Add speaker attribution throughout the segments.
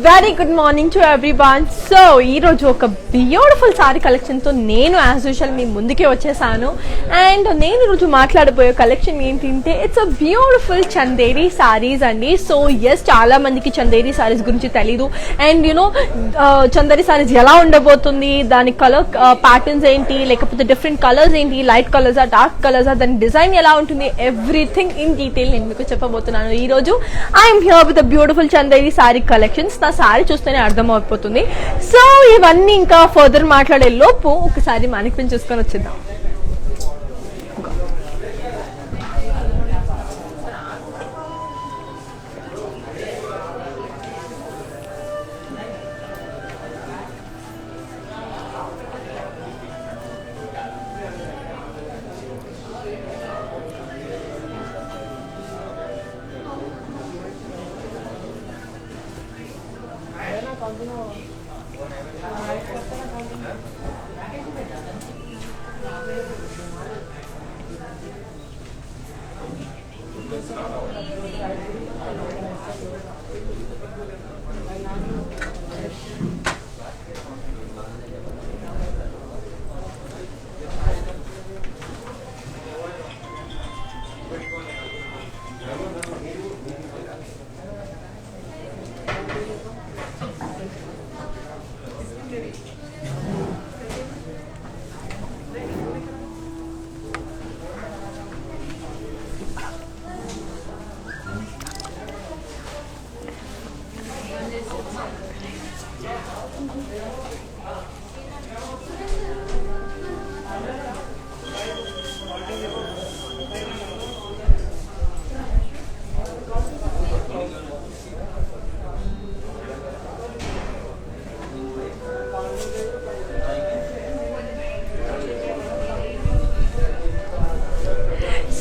Speaker 1: Very good morning to everyone. So ఈరోజు ఒక beautiful sorry కలెక్షన్తో నేను యాజ్ యూజువల్ మీ ముందుకే వచ్చేసాను. అండ్ నేను ఈరోజు మాట్లాడబోయే కలెక్షన్ ఏంటంటే it's a beautiful Chanderi sarees అండి. సో ఎస్, చాలా మందికి చందేరి సారీస్ గురించి తెలీదు. అండ్ యూనో చందేరి సారీస్ ఎలా ఉండబోతుంది, దాని కలర్ ప్యాటర్న్స్ ఏంటి, లేకపోతే డిఫరెంట్ కలర్స్ ఏంటి, లైట్ కలర్సా డార్క్ కలర్సా, దాని డిజైన్ ఎలా ఉంటుంది, ఎవ్రీథింగ్ ఇన్ డీటెయిల్ నేను మీకు చెప్పబోతున్నాను ఈరోజు. I'm here with beautiful Chanderi sorry collections. నా సారీ చూస్తేనే అర్థమైపోతుంది. సో ఇవన్నీ ఇంకా ఫర్దర్ మాట్లాడే లోపు ఒకసారి మానిక్విన్ చూసుకొని వచ్చేద్దాం.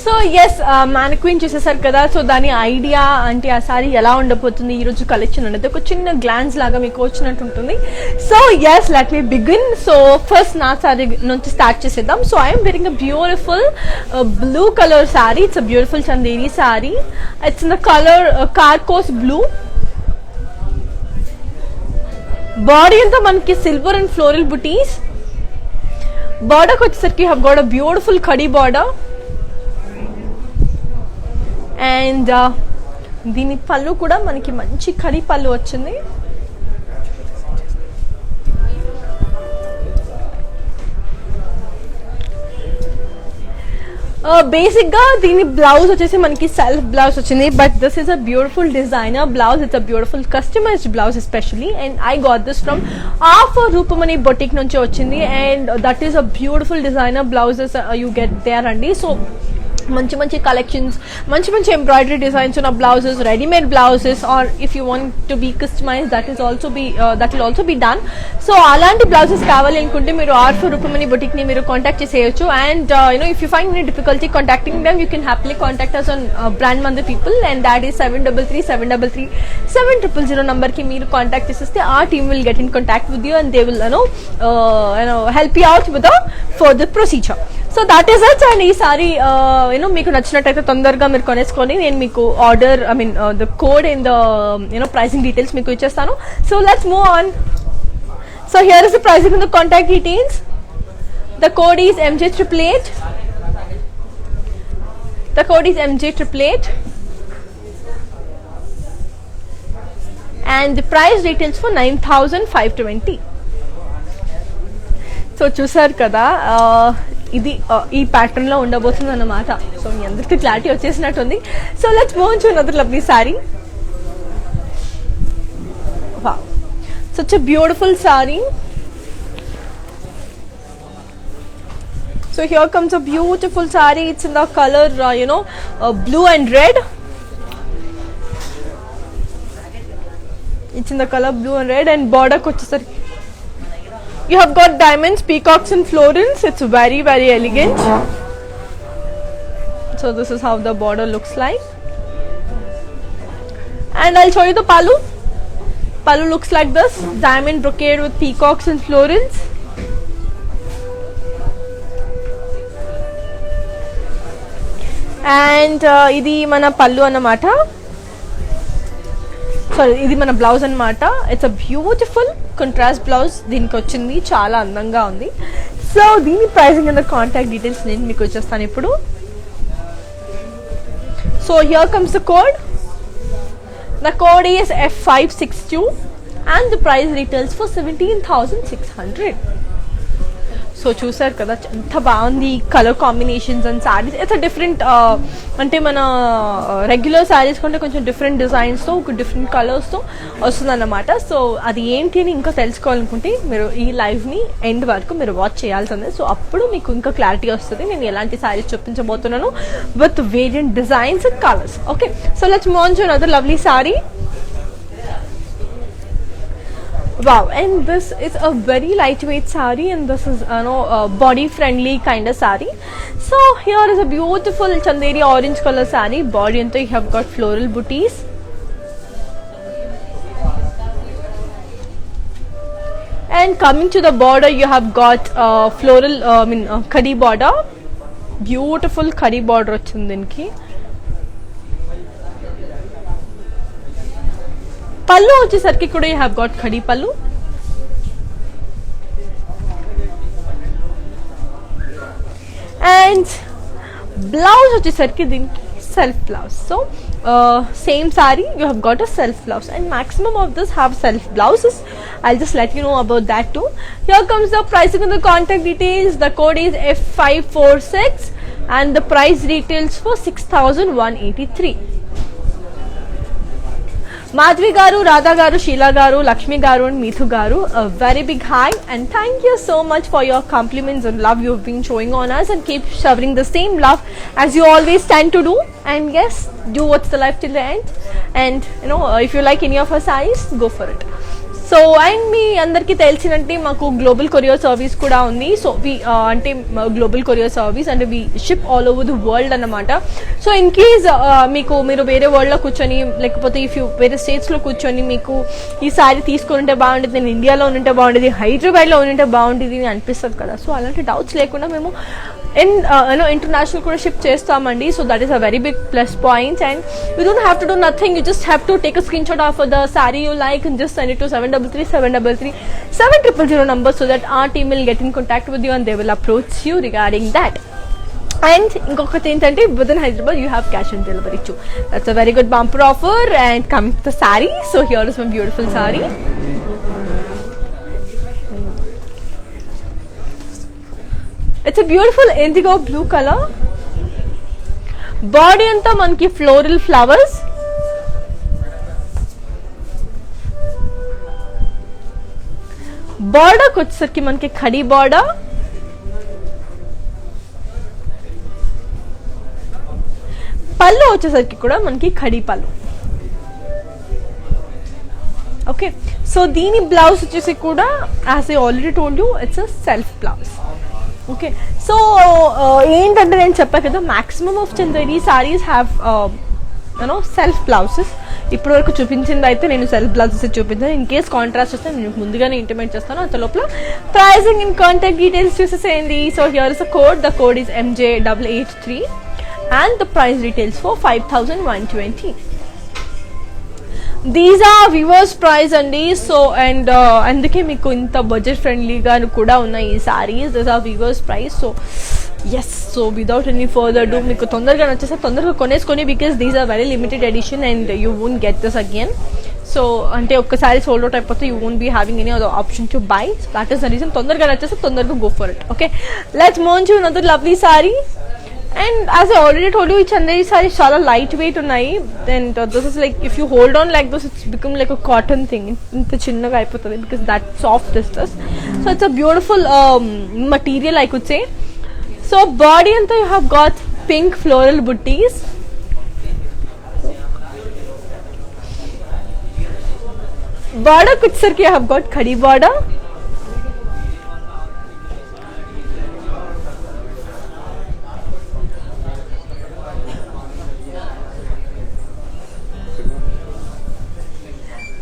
Speaker 1: సో ఎస్, మానిక్విన్ చూసేసారు కదా. సో దాని ఐడియా అంటే ఆ సారీ ఎలా ఉండబోతుంది ఈరోజు కలెక్షన్ అనేది ఒక చిన్న గ్లాన్స్ లాగా మీకు వచ్చినట్టు ఉంటుంది. So yes, let me begin. So first నా సారీ నుంచి స్టార్ట్ చేసేద్దాం. So I'm wearing a beautiful blue colour saree. It's a beautiful Chanderi saree. It's in the colour కార్కోస్ బ్లూ. బాడీ అంతా మనకి సిల్వర్ అండ్ ఫ్లోరల్ బుటీస్. బార్డర్కి వచ్చేసరికి హ్యావ్ గాట్ అ బ్యూటిఫుల్ కడీ border. And దీని పళ్ళు కూడా మనకి మంచి కడి పళ్ళు వచ్చింది. బేసిక్ గా దీని బ్లౌజ్ వచ్చేసి మనకి సెల్ఫ్ బ్లౌజ్ వచ్చింది. But this is a beautiful designer blouse. It's a beautiful customised blouse especially. And I got this from offer Rupamani boutique నుంచి వచ్చింది. And that is a beautiful designer blouses you get there అండి. So మంచి మంచి collections, మంచి మంచి embroidery designs ఉన్న blouses, readymade blouses, or if you want to be customise that will also be done. So అలాంటి blouses కావాలి అనుకుంటే మీరు ఆర్ఫర్ రూపమణి బొటిక్ ని మీరు కాంటాక్ట్ చేసేయచ్చు. And if you find any difficulty contacting them, you can happily contact us on brand Mandi people. And that is 7337337000 number కి మీరు contact చేసేస్తే ఆ team will get in contact with you and they will help you out with the further procedure. So that is it. And ఈ సారీ మీకు నచ్చినట్టయితే తొందరగా మీరు కొనేసుకొని నేను మీకు order the code and the pricing details మీకు ఇచ్చేస్తాను. So let's move on. So here is the pricing and the contact details. The code is MJ888. The code is MJ888. And the price details for 9,520. So చూసారు కదా, ఇది ఈ pattern లో ఉండబోతుంది అన్నమాట. So మీ అందరికీ క్లారిటీ వచ్చేసినట్టుంది. So let's move to another lovely sorry. Wow, such a beautiful saree. So here comes a beautiful saree. It's in the color blue and red. It's in the color blue and red. And border kochesariki you have got diamonds, peacocks and florins. It's very very elegant. So this is how the border looks like. And I'll show you the pallu. Pallu looks like this, diamond brocade with peacocks and florins. And idi mana pallu anamata. Sorry ఇది మన blouse అనమాట. It's a beautiful contrast blouse దీనికి వచ్చింది, చాలా అందంగా ఉంది. So దీని pricing and contact details నేను మీకు వచ్చేస్తాను ఇప్పుడు. So here comes the code. The code is F562 and the price retails for 17,600. So చూసారు కదా ఎంత బాగుంది colour combinations and saris. It's a different అంటే మన రెగ్యులర్ శారీస్ కంటే కొంచెం డిఫరెంట్ డిజైన్స్తో ఒక డిఫరెంట్ కలర్స్తో వస్తుంది అన్నమాట. సో అది ఏంటి అని ఇంకా తెలుసుకోవాలనుకుంటే మీరు ఈ లైవ్ని ఎండ్ వరకు మీరు వాచ్ చేయాల్సిందే. సో అప్పుడు మీకు ఇంకా క్లారిటీ వస్తుంది నేను ఎలాంటి శారీస్ చూపించబోతున్నాను with variant designs and colours. Okay, so let's move on to another lovely sari. Wow, and this is a very lightweight saree, and this is body friendly kind of saree. So here is a beautiful chanderi orange color saree. Body anta you have got floral booties, and coming to the border you have got floral khadi border. Beautiful khadi border ochindi dinki. పళ్ళు వచ్చేసరికి కూడా you have got khadi పళ్ళు. And blouse వచ్చేసరికి దీనికి self blouse. So same sorry you have got a self blouse and maximum of this have self blouses. I'll just let you know about that too. Here comes the pricing and the contact details. The code is F546 and the price retails for 6,183. Madhvi garu, Radha garu, Sheila garu, Lakshmi garu and Mithu garu, a very big hi and thank you so much for your compliments and love you've been showing on us, and keep showering the same love as you always tend to do. And yes, do watch the live till the end, and if you like any of our sarees, go for it. So and మీ అందరికీ తెలిసినట్టే మాకు global courier service కూడా ఉంది. So అంటే global courier service అంటే we ship all over the world అన్నమాట. So in case మీరు వేరే వరల్డ్లో కూర్చొని లేకపోతే ఇఫ్ యూ వేరే స్టేట్స్లో కూర్చొని మీకు ఈ సారీ తీసుకొని ఉంటే బాగుండేది, నేను ఇండియాలో ఉంటే బాగుండేది, హైదరాబాద్లో ఉంటే బాగుండేది అని అనిపిస్తుంది కదా. సో అలాంటి డౌట్స్ లేకుండా మేము ఇంటర్నేషనల్ కూడా షిప్ చేస్తామండి. So that is a very big plus point, and you don't have to do nothing. You just have to take a screenshot of the sari you like and just send it to 733-733-7000 number so that our team will get in contact with you and they will approach you regarding that. And ఇంకొకటి ఏంటంటే within Hyderabad you have cash on delivery too. That's a very good bumper offer. And coming to the saree, so here is one beautiful saree. It's a beautiful indigo blue color. Body anta manki floral flowers. Border వచ్చేసరికి మనకి khadi border. పళ్ళు వచ్చేసరికి కూడా మనకి ఖడీ పళ్ళు. Okay, so దీని blouse వచ్చేసి కూడా as I already told you it's a self blouse. Okay, so ఏంటంటే నేను చెప్పా కదా maximum of Chanderi saris have self blouses. ఇప్పటి వరకు చూపించింది అయితే నేను సెల్ఫ్ బ్లౌజెస్ చూపించాను. ఇన్ కేస్ కాంట్రాస్ట్ వస్తే నేను ముందుగానే ఇంటిమేట్ చేస్తాను. అంత లోపల ప్రైసింగ్ అండ్ కాంటాక్ట్ డీటెయిల్స్ చూసేసేయండి. So here is a code. The code is MJ883 and the price retails for 5,120. These are viewers price అండి. సో అండ్ అందుకే మీకు ఇంత బడ్జెట్ ఫ్రెండ్లీగా కూడా ఉన్నాయి ఈ sarees. These are viewers price. So yes, so without any further do మీకు తొందరగా నచ్చేస్తే తొందరగా కొనేసుకొని, because these are very limited edition and you won't get this again. So అంటే ఒక్కసారి సోల్డ్ అవుట్ అయిపోతే you won't be having any other option to buy. That is the reason. తొందరగా నచ్చేస్తే తొందరగా go for it. Okay, let's move on to another lovely sorry. And as I already told you, each chanderi saree chala lightweight unnai, and this is like if you hold on like this, it's become like a cotton thing. Inta chinnaga aipotadi because that soft is this. So it's a beautiful material, I could say. So body anta you have got pink floral butties. Border kuchsarki you have got khadi border.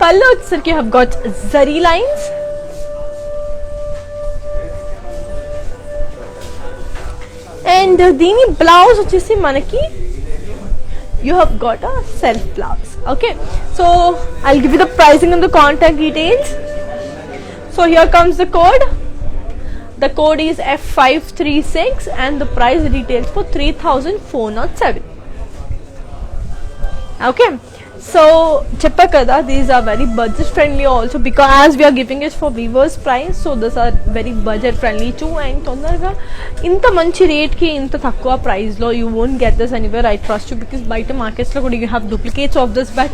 Speaker 1: Pallu వచ్చేసరికి you have got zari lines. And దీని blouse వచ్చేసి మనకి you have got a self blouse. Okay, so I'll give you the pricing and the contact details. So here comes the code. The code is F536 and the price details for 3407. Okay, so cheppa kada, these are very budget friendly also, because as we are giving it for viewers price, so these are very budget friendly too. And తొందరగా ఇంత మంచి rate కి ఇంత తక్కువ price లో you won't get this anywhere, I trust you, because బయట markets లో కూడా you have duplicates of this, but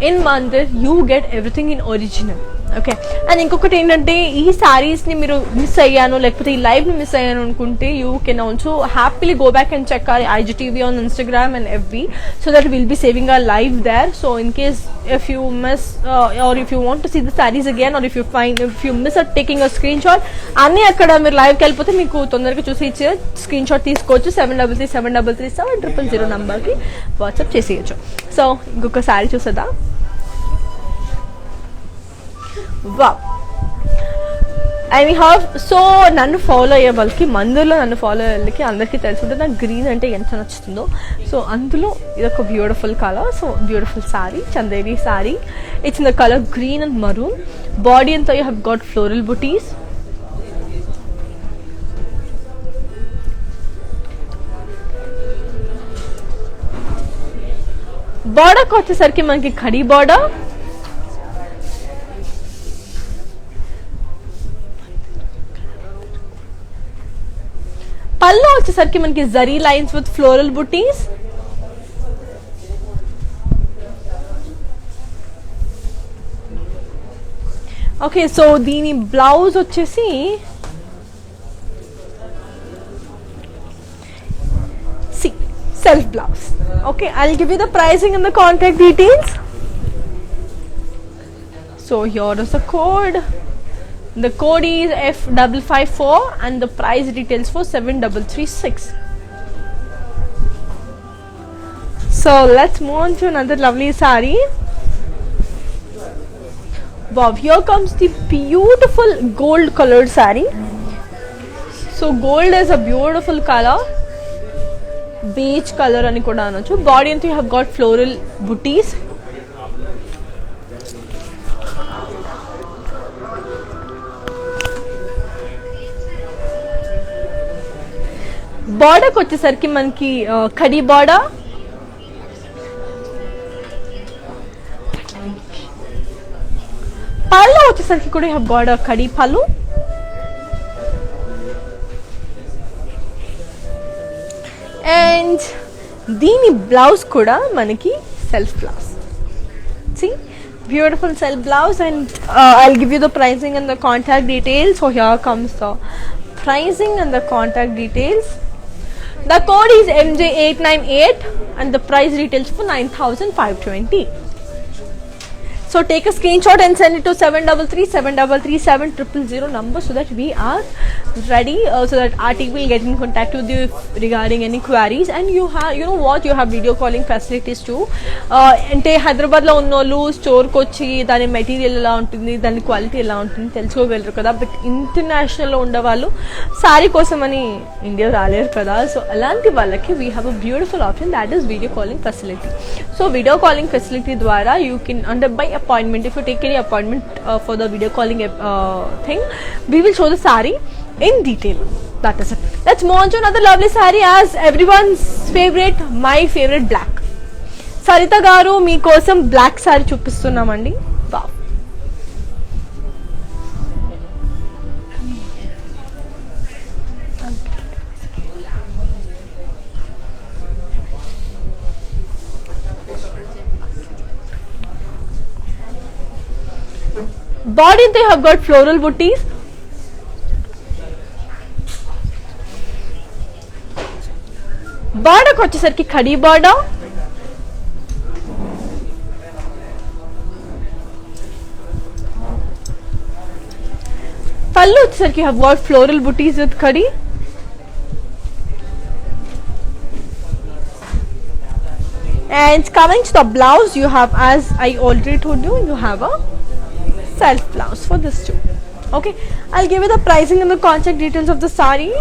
Speaker 1: in Mandir you get everything in original. Okay, and ఇంకొకటి ఏంటంటే ఈ శారీస్ని మీరు మిస్ అయ్యాను లేకపోతే ఈ లైవ్ని మిస్ అయ్యాను అనుకుంటే you can also happily go back and check our IGTV on Instagram and FB, so that we'll be saving our live there. So in case if you miss or if you want to see the sarees again, or if you miss taking a screenshot, అన్నీ అక్కడ మీరు లైవ్కి వెళ్ళిపోతే మీకు తొందరగా చూసి ఇచ్చే screen shot తీసుకోవచ్చు. 7337337000 నంబర్కి వాట్సాప్ చేసేయచ్చు. సో ఇంకొక శారీ చూసేదా? Wow, and we have, so నన్ను ఫాలో అయ్యే వాళ్ళకి, మందులో నన్ను ఫాలో అయ్యే వాళ్ళకి అందరికీ తెలుసుంటే నాకు గ్రీన్ అంటే ఎంత నచ్చుతుందో. సో అందులో ఇదొక beautiful colour. So beautiful sari, Chanderi sari. It's in the colour green and maroon. Body అంతా యూ హ్యావ్ గాట్ ఫ్లోరల్ బుటీస్. బార్డర్కి వచ్చేసరికి మనకి ఖడీ బార్డర్, పళ్ళు వచ్చేసరికి మనకి zari lines with floral buttis. Okay, so దీని బ్లౌజ్ వచ్చేసి self blouse. Okay, I'll give you the pricing and the contact details. So here is the code. The code is F554 and the price details for 7336. So let's move on to another lovely saree. Wow, here comes the beautiful gold colored saree. So gold is a beautiful color, beige color ani kuda anochu. Body anta you have got floral booties. బార్డర్కి వచ్చేసరికి మనకి khadi border, పళ్ళు వచ్చేసరికి కూడా have got అ ఖడీ పళ్ళు. And దీని blouse కూడా మనకి self blouse. See, beautiful self blouse. And I'll give you the pricing and the contact details. So here comes the pricing and the contact details. The code is MJ898 and the price retails for 9520. So take a screenshot and send it to 7337337000 number, so that we are ready, so that our team will get in contact with you regarding any queries. And you know what, you have video calling facilities too. అంటే హైదరాబాద్లో ఉన్నోళ్ళు స్టోర్కి వచ్చి దాని material ఎలా ఉంటుంది, దాని quality ఎలా ఉంటుంది తెలుసుకోగలరు కదా. బట్ ఇంటర్నేషనల్లో ఉండేవాళ్ళు సారీ కోసం అని ఇండియా రాలేరు కదా. సో అలాంటి వాళ్ళకి we have a beautiful option, that is video calling facility. So video calling facility ద్వారా యూ కెన్, అంటే by appointment, if you take any appointment for the video calling thing, we will show the saree in detail. That is it. Let's move on to another lovely saree, as everyone's favorite, my favorite, black. Sarita garu మీ కోసం black saree చూపిస్తున్నామండి. Wow, body they have got floral booties. బార్డర్కి వచ్చేసరికి khadi border, పళ్ళు వచ్చేసరికి have got floral booties with khadi. And coming to the blouse, you have, as I already told you, you have a self blouse for this too. Okay, I'll give you the pricing and the contact details of the saree.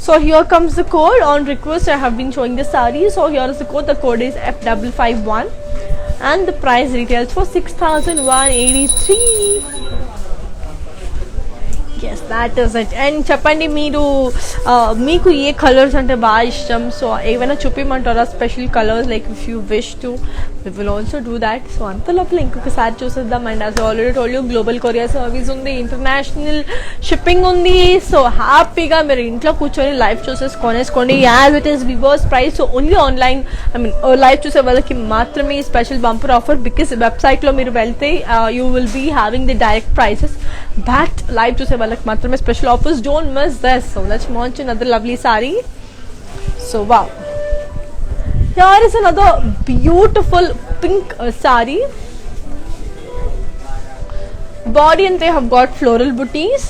Speaker 1: So here comes the code. On request I have been showing the saree. So here is the code. The code is F551 and the price retails for 6,183. Yes, that is it. And చెప్పండి మీరు మీకు ఏ colours అంటే బాగా ఇష్టం, so ఏమైనా చూపిమంటారా special colours, like if you wish to we will also do that. So అంత లోపల ఇంకొకసారి చూసేద్దాం. And as already told you global courier service ఉంది, ఇంటర్నేషనల్ షిప్పింగ్ ఉంది. సో హ్యాపీగా మీరు ఇంట్లో కూర్చొని లైవ్ చూసేసి కొనేసుకోండి. As it is weavers price. So only online live చూసే వాళ్ళకి మాత్రమే స్పెషల్ బంపర్ ఆఫర్, బికాస్ వెబ్సైట్లో మీరు వెళ్తే you will be having the direct prices, but live చూసే వాళ్ళకి మాత్రమే special offers. Don't miss this. So let's launch another lovely saree. So wow, here is another beautiful pink saree. Body and they have got floral booties.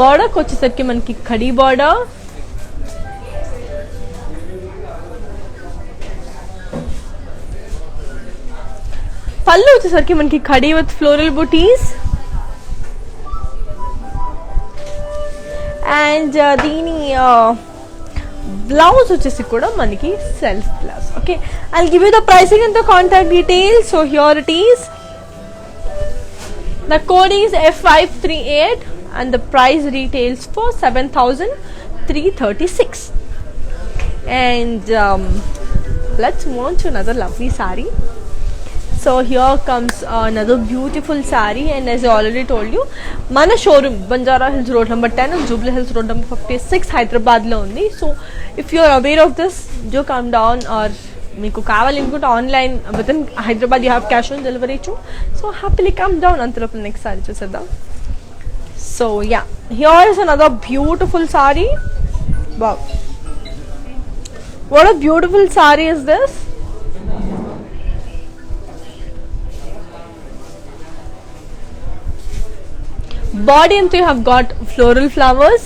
Speaker 1: Border వచ్చేసరికి మనకి khadi border. పళ్ళు వచ్చేసరికి మనకి khadi with floral butis. And దీని blouse వచ్చేసి కూడా మనకి self blouse. Okay, I'll give you the pricing and the contact details. So here it is. The code is F538 and the price retails for 7,336. And let's move on to another lovely saree. So here comes another beautiful saree, and as I already told you, mana showroom Banjara Hills Road number 10 and Jubilee Hills Road number 56 Hyderabad lo undi. So if you are aware of this, do come down, or meeku kavali anukunte online within Hyderabad you have cash on delivery too. So happily come down. Antalopu next saree chusedam. So yeah, here is another beautiful saree. Wow, what a beautiful saree is this. Body and you have got floral flowers.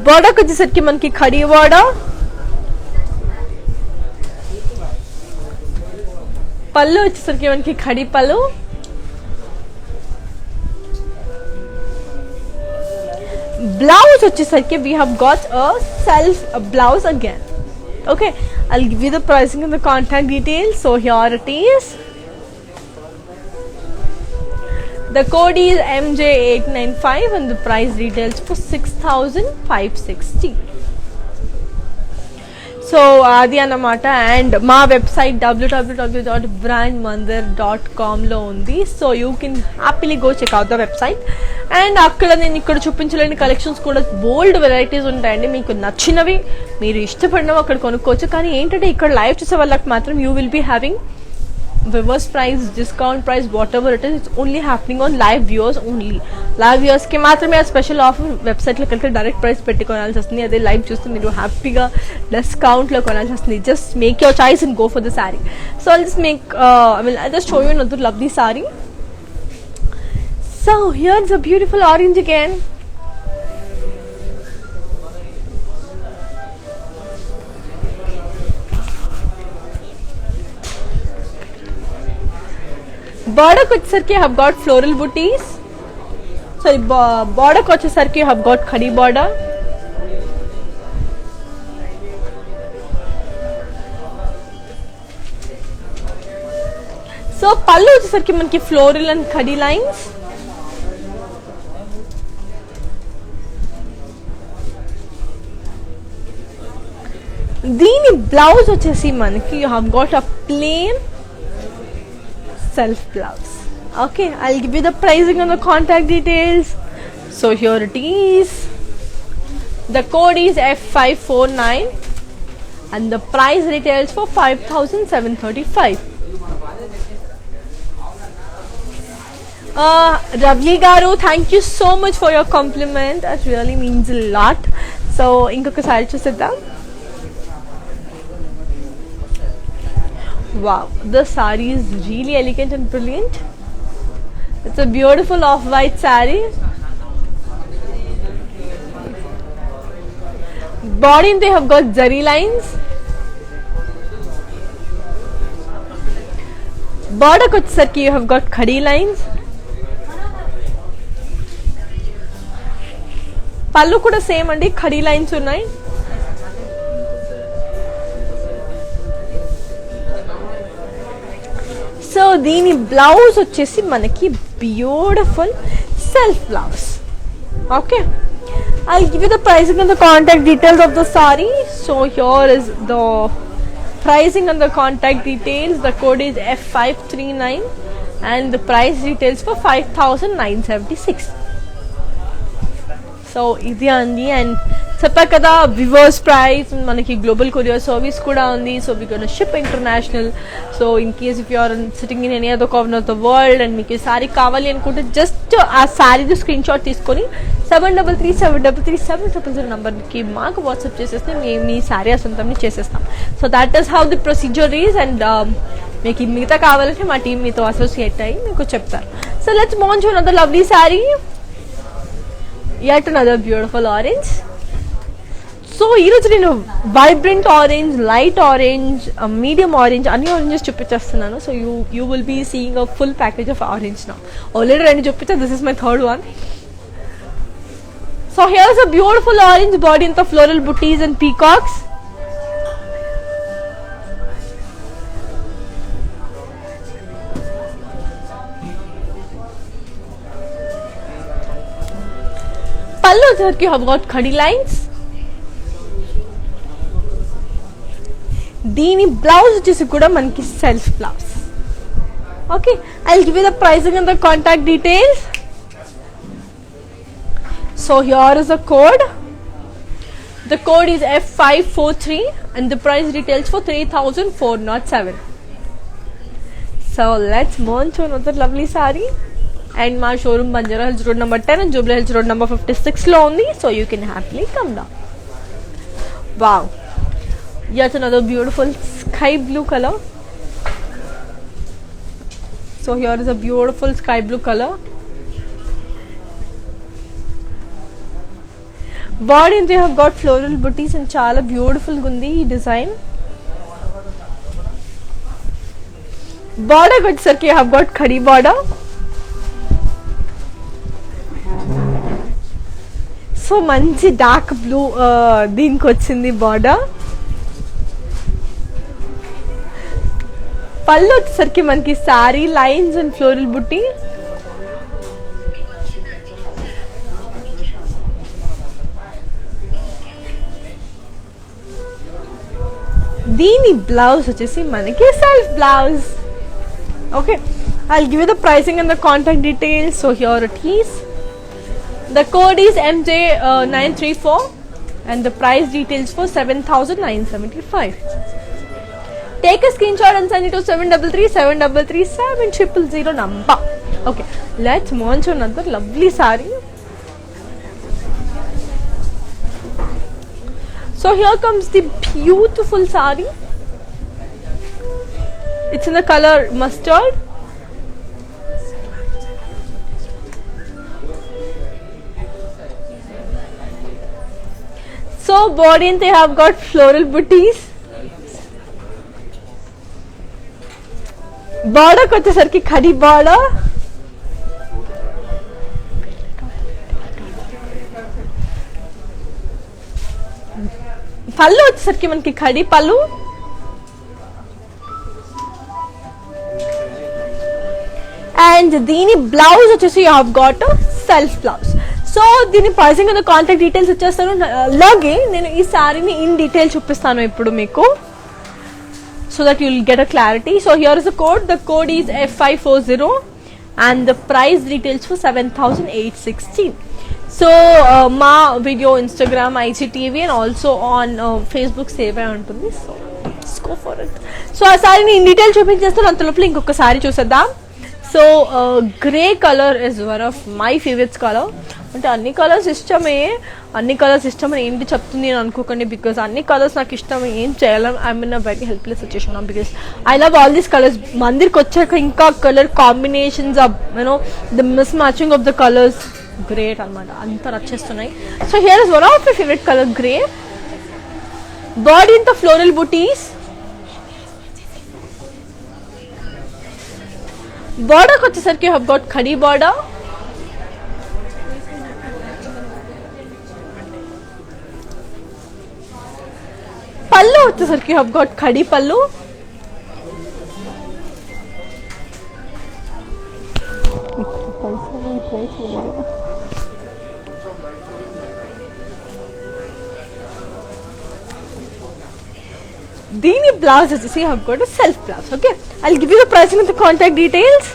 Speaker 1: Border వచ్చేసరికి మనకి khadi border. పళ్ళు వచ్చేసరికి మనకి ఖడీ పళ్ళు. Blouse వచ్చేసరికి we have got a self blouse again. Okay, I'll give you the pricing and the contact details. So here it is. The code is MJ895 and the price retails for 6,560. So adi anamata, and ma website www.brandmandir.com lo undi. So you can happily go check out the website. And akkada nenu ikkada chupinchaleeni collections kuda bold varieties untayandi. Meeku nachinavi meer ishtapadinavi akkada konukochu. Kani entante ikkada live chuse vallaki matram you will be having reverse price, discount price, whatever it is, it's only happening on live viewers only. Live viewers ki maatrame a special offer website lo kelthe direct price petti konalsi vastundi. Ade live chuste meeru happy ga discount lo konalsi vastundi. Just make your choice and go for the saree. So I'll just I'll just show you another lovely saree. So here's a beautiful orange again. Border వచ్చేసరికి have got floral booties. Sorry, border వచ్చేసరికి have got khadi border. So pallu వచ్చేసరికి మనకి floral and khadi lines. దీని blouse వచ్చేసి మనకి you have got a plain self blouse. Okay, I'll give you the pricing and the contact details. So here it is. The code is F549 and the price retails for 5,735. Ravli garu, thank you so much for your compliment. That really means a lot. So inkokasari chusedam. Wow, the saree is really elegant and brilliant. It's a beautiful off-white saree. Body they have got zari lines. బార్డర్కి వచ్చేసరికి you have got ఖడీ lines. పళ్ళు కూడా same అండి, khadi lines ఉన్నాయి. So దీని blouse వచ్చేసి మనకి beautiful self blouse. Okay, I'll give you the pricing and the contact details of the saree. So here is the pricing and the contact details. The code is F539 and the price details for 5,976. So ఇది అండి. And చెప్పా కదా viewers price, మనకి global courier service కూడా ఉంది. So we gonna ship international. So in case if you are sitting in any other corner of the world and మీకు ఈ శారీ కావాలి అనుకుంటే జస్ట్ ఆ శారీది స్క్రీన్ షాట్ తీసుకొని 7337337000 నెంబర్కి మాకు వాట్సాప్ చేసేస్తే మేము మీ శారీ అసంతంని చేసేస్తాం. So that is how the procedure is. And మీకు మిగతా కావాలంటే మా టీం మీతో అసోసియేట్ అయ్యి మీకు చెప్తారు. So let's move on to another lovely saree. Yet another beautiful orange. So ఈరోజు నేను vibrant orange, light orange, medium orange అన్ని ఆరెంజెస్ చూపించేస్తున్నాను. So you will be seeing a full package of orange నా. Already రెండు చూపించా, this is my third one. So here is a beautiful orange body ఇంత floral buttis and peacocks. పళ్ళు వచ్చేసరికి have got ఖడీ lines. దీని blouse వచ్చేసి కూడా మనకి self blouse. Okay, I will give you the pricing and the contact details. So here is the code. The code is F543 and the price details for 3,407. So let's move on to another lovely saree. And my showroom Banjara Hills Road number 10 and Jubilee Hills Road number 56 lo undi. So you can happily come down. Wow, yet another beautiful sky blue color. So here is a beautiful sky blue color. Body and they have got floral booties and chala beautiful gundi design. Border good sir, you have got khadi border. So మంచి dark blue దీనికి వచ్చింది border. పళ్ళు వచ్చేసరికి మనకి sorry lines and floral బుట్టి. దీని blouse వచ్చేసి మనకి self blouse. Okay, I'll give you the pricing and the contact details. So here it is. The code is MJ934 and the price details for 7,975. Take a screenshot and send it to 733-733-7000 number. Okay, let's move on to another lovely saree. So here comes the beautiful saree. It's in the color mustard. So body and they have got floral booties. Border ko వచ్చేసరికి khadi border. పళ్ళు వచ్చేసరికి మనకి ఖడీ పళ్ళు. And దీని blouse వచ్చేసి you have got self blouse. So దీని pricing and contact details ఇచ్చేస్తాను. అలాగే నేను ఈ శారీని ఇన్ డీటెయిల్ చూపిస్తాను ఇప్పుడు మీకు, so that you'll get a clarity. So here is the code. The code is F540 and the price details for 7,816. So మా video Instagram, IGTV and also on Facebook save అయి ఉంటుంది. So let's go for it. So ఆ శారీని in detail చూపించేస్తాను. అంతలోపల ఇంకొక శారీ చూసేద్దాం. So grey colour is one of my favourites colour. అంటే అన్ని కలర్స్ ఇష్టమే, అన్ని కలర్స్ ఇష్టం అని ఏంటి చెప్తుంది అని అనుకోకండి, బికాస్ అన్ని కలర్స్ నాకు ఇష్టం. ఏం చేయాలి, I'm in a very helpless situation because I love all these colours. మందిరికి వచ్చాక ఇంకా colour combinations you know the mismatching of the colours great అనమాట, అంతా నచ్చేస్తున్నాయి. So here is one of my favourite colour grey. Body ఇంత floral బుటీస్. బార్డర్కి వచ్చేసరికి you have got ఖడీ బార్డర్. పళ్ళు వచ్చేసరికి యూ హ్యావ్ గాట్ ఖడీ పళ్ళు. దీని బ్లౌజ్ వచ్చేసి you have got self blouse. Okay, I'll give you the pricing and the contact details.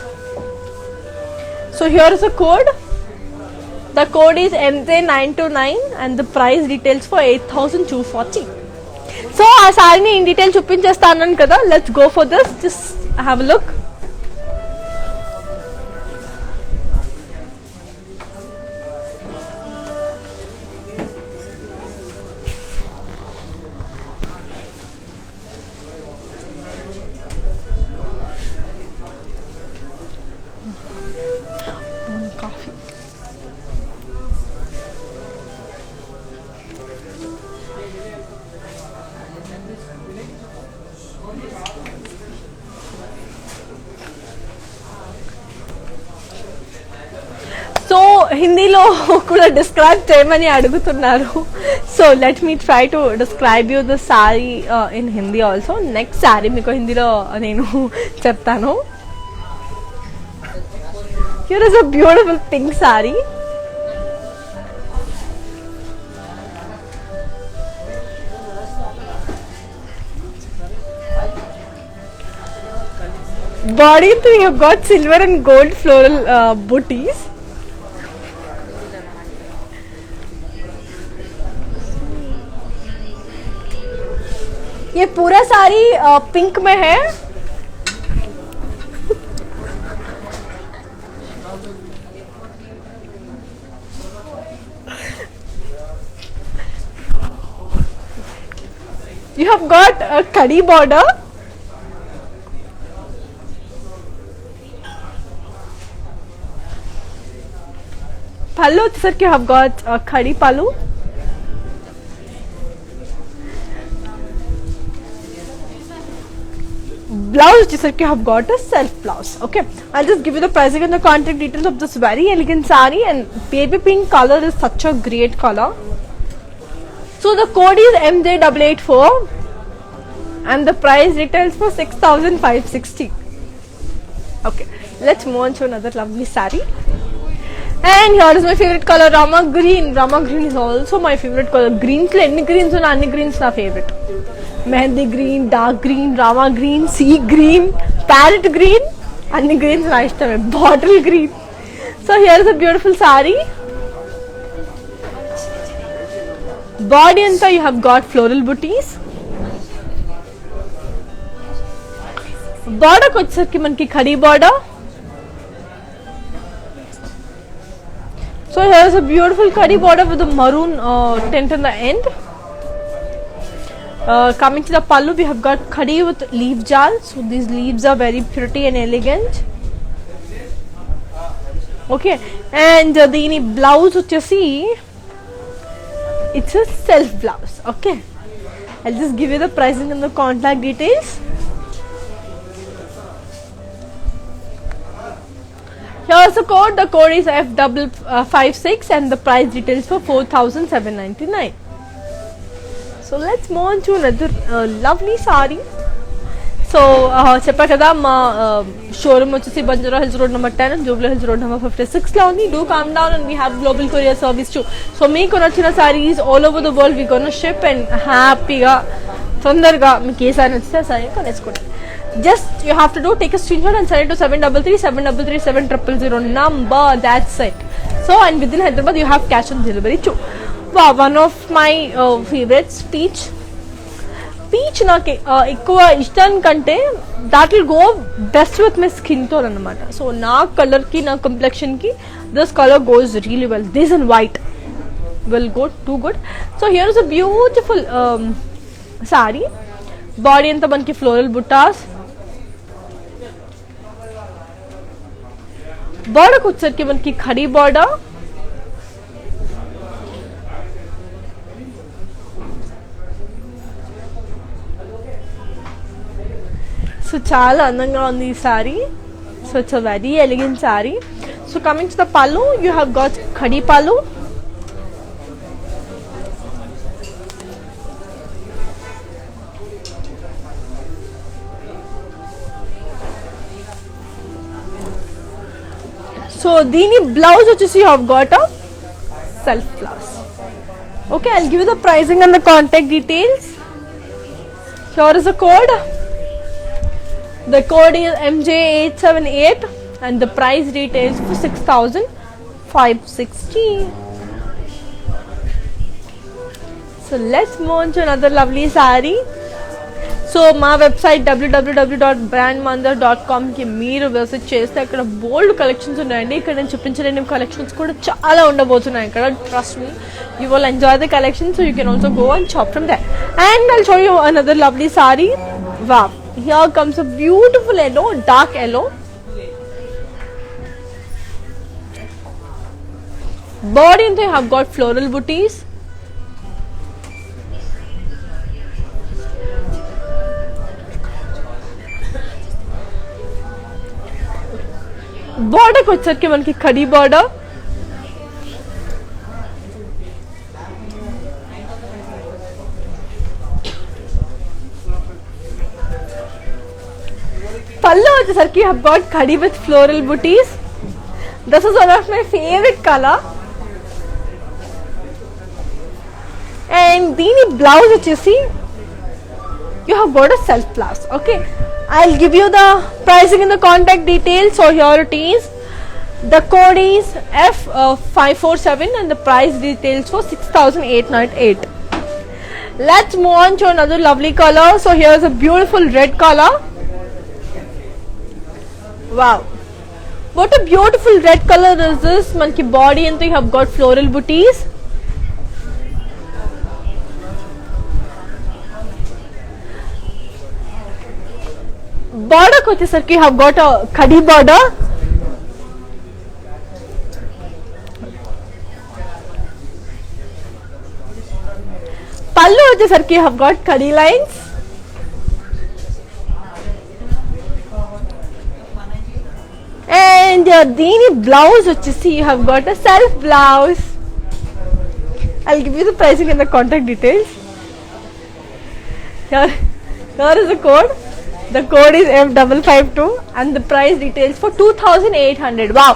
Speaker 1: So here is the code. The code is MJ929 and the price details for 8,240. So ఆ సారీని in detail చూపించేస్తాను కదా. Let's go for this. Just have a look. Coffee. So హిందీలో కూడా describe చేయమని అడుగుతున్నారు. So let me try to describe you the sari in Hindi also. Next sorry మీకు హిందీలో నేను చెప్తాను. Here is a beautiful pink sorry. Body we have got silver and gold floral booties. ये पूरा साड़ी पिंक में है. You have got a khadi border. Pallu వచ్చేసరికి you have got a khadi pallu. Blouse వచ్చేసరికి you have got a self blouse. Okay, I'll just give you the pricing and the contact details of this very elegant saree. And baby pink color is such a great color. So the code is MJ884 and the price retails for 6,560. Okay, let's move on to another lovely saree. And here is my favorite color, Rama green. Rama green is also my favorite color. Greens lo enni greens unna anni greens na favorite. Mehendi green, dark green, Rama green, sea green, parrot green, anni greens na ishtame. Bottle green. So here is a beautiful saree. Body anta you have got floral booties. Border ko వచ్చేసరికి మనకి khadi border. So here is a beautiful khadi border with a maroon tint in the end. Coming to the pallu, we have got khadi with leaf jal. So these leaves are very pretty and elegant. Okay, and the blouse which you see, it's a self blouse. Okay, I'll just give you the pricing and the contact details. Here's the code. The code is F56 and the price details for 4,799. So let's move on to another lovely saree. So చెప్పా కదా మా showroom వచ్చేసి Banjara Hills road number 10 Jubilee Hills road number 56 లో ఉంది. Do calm down and we have global courier service two. So మీకు నచ్చిన saris all over the world we gonna ship and హ్యాపీగా తొందరగా మీకు ఏ సారీ నచ్చితే ఆ sorry కొనేసుకోండి. Just you have to do take a screenshot and send it to 733-733-7000 number. That's it. So and within Hyderabad you have cash on delivery too. Wow, one of my favorites, peach. Peach నాకు ఎక్కువ ఇష్టం కంటే that will go best with my skin tone అన్నమాట. So నా colour కి నా complexion కి this color goes really well. This and white will go too good. So here is a beautiful saree. Body అంతా మనకి floral buttas. border को వచ్చేసరికి మనకి ఖడీ border. సో చాలా అందంగా ఉంది ఈ sorry. So it's a very elegant saree. So coming to the pallu, you have got khadi pallu. So dini blouse vachesi you have got a self blouse. Okay, I'll give you the pricing and the contact details. Here is the code. The code is MJ878 and the price retails for 6,560. So let's move on to another lovely saree. So మా website www.brandmandar.comకి మీరు visit చేస్తే అక్కడ బోల్డ్ collections ఉన్నాయండి. ఇక్కడ నేను చూపించలేని collections కూడా చాలా ఉండబోతున్నాయి ఇక్కడ. Trust me, you will enjoy the collection. So you can also go and shop from there. And I'll show you another lovely sorry. Wow, here comes a beautiful yellow, dark yellow. Body and they have got floral booties. బోర్డర్కి వచ్చరికి మనకి ఖడీ border. పళ్ళు వచ్చేసరికి have got ఖడీ with floral booties. This is one of my favourite colour. And దీని blouse వచ్చేసి you have got a self blouse. Okay, I'll give you the pricing and the contact details. So here it is. The code is F547 and the price details for 6,898. Let's move on to another lovely color. So here's a beautiful red color. Wow, what a beautiful red color is this. Monkey body and you have got floral booties. బార్డర్కి వచ్చేసరికి have got a khadi border. పళ్ళు వచ్చేసరికి have got ఖడీ lines. And దీని blouse వచ్చేసి you have got a self blouse. I'll give you the pricing and the contact details. Here is the code. The code is F552 and the price details for 2,800. Wow,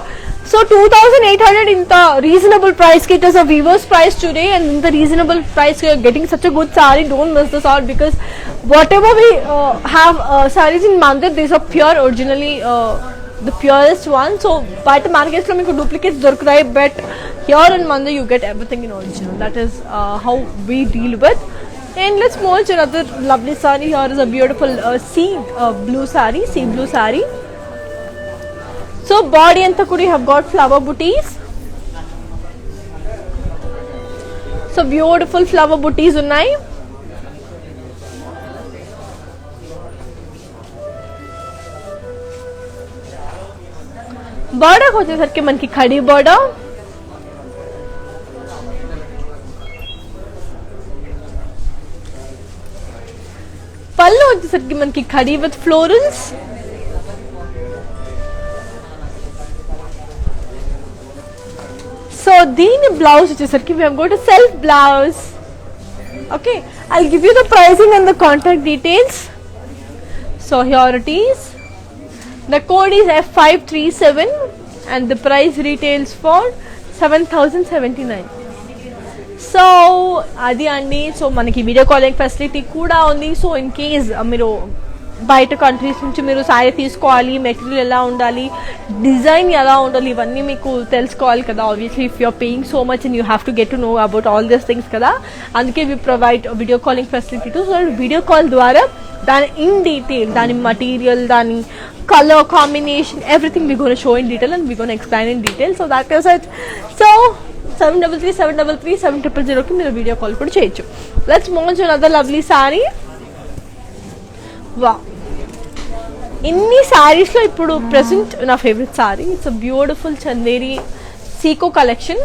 Speaker 1: so 2,800 in the reasonable price. It is a weaver's price today, and in the reasonable price you are getting such a good saree. Don't miss this out, because whatever we have sarees in Mandar, these are pure, originally the purest one. So but markets lo meeku duplicates dorkutai, but here in Mandar you get everything in original. That is how we deal with. And let's move on to another lovely saree. Here is a beautiful sea blue saree. So body anta kuda have got flower booties. So beautiful flower booties unnai. Border వచ్చేసరికి మనకి khadi border. పళ్ళు వచ్చేసరికి మనకి khadi with florals. So దీని blouse వచ్చేసరికి we have got a self blouse. Okay, I'll give you the pricing and the contact details. So here it is. The code is F537 and the price retails for 7,079. So అది అండి. So మనకి video calling facility కూడా ఉంది. So in case మీరు బయట countries నుంచి మీరు sorry తీసుకోవాలి, మెటీరియల్ ఎలా ఉండాలి, డిజైన్ ఎలా ఉండాలి, ఇవన్నీ మీకు తెలుసుకోవాలి కదా. Obviously if you're paying so much and you have to get to know about all these things కదా. అందుకే we provide video calling facility too. So video call ద్వారా దాని ఇన్ డీటెయిల్, దాని మటీరియల్, దాని colour combination, everything we gonna show in detail and we gonna explain in detail. So that is it. So 73373370కి మీరు video call కూడా చేయొచ్చు. Let's move on to another lovely sorry. Wow, ఇన్ని సారీస్ లో ఇప్పుడు present నా favourite saree. It's a beautiful Chanderi సీకో collection.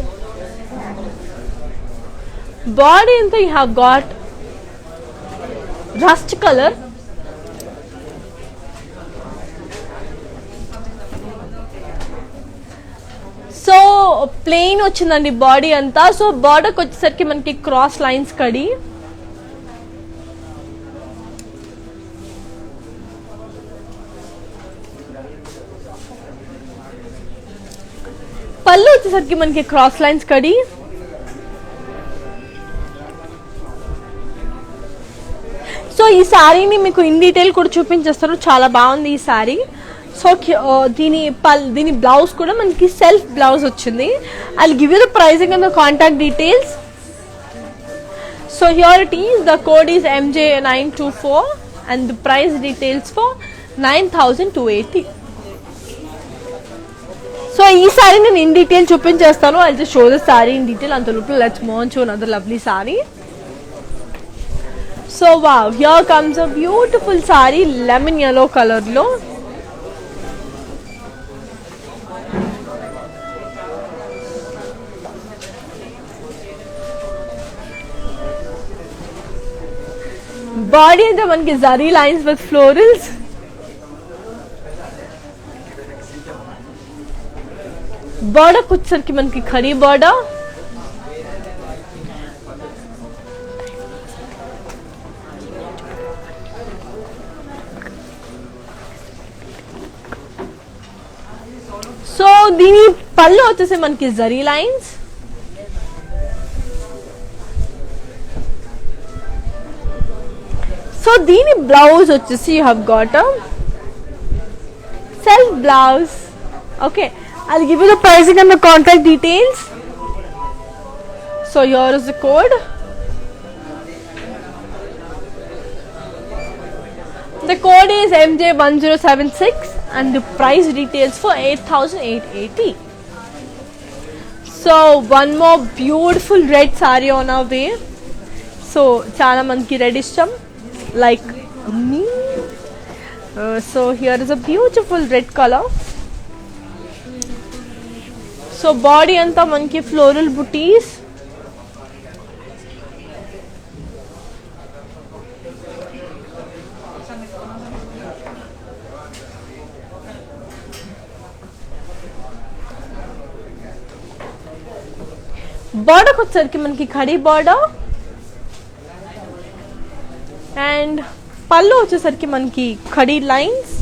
Speaker 1: Body అంతా you have got rust colour. Plain వచ్చిందండి బాడీ అంతా. సో బార్డర్కి వచ్చేసరికి మనకి క్రాస్ లైన్స్ కడి. పళ్ళు వచ్చేసరికి మనకి క్రాస్ లైన్స్ కడి. సో ఈ శారీని మీకు ఇన్ డీటెయిల్ కూడా చూపించేస్తాను, చాలా బాగుంది ఈ శారీ. సో దీని బ్లౌజ్ కూడా మనకి సెల్ఫ్ బ్లౌజ్ వచ్చింది. I give you the pricing and the contact details. So here it is, the code is MJ924 and the price details for 9280. So ఈ సారీ నేను ఇన్ డీటెయిల్ చూపించేస్తాను. I just show the sari in detail. అంత లోపల let's move on to another lovely sari. So wow, here comes a beautiful sari lemon yellow colour లో. Body అంటే మనకి zari lines with florals. Border వచ్చేసరికి మనకి ఖరీ బార్డర్. సో దీని పళ్ళు వచ్చేసి మనకి జరీ లైన్స్. సో దీని బ్లౌజ్ వచ్చేసి you have got a self blouse. Okay, I'll give you the pricing and the contact details. So here is the code. The code is MJ1076 and the price details for 8880. So one more beautiful red saree on our way. So chala manki red ishtam like me. So here is a beautiful red color. So body అంతా మనకి floral బుటీస్. బార్డర్కి వచ్చేసరికి మనకి khadi border and పళ్ళు వచ్చేసరికి మనకి khadi lines.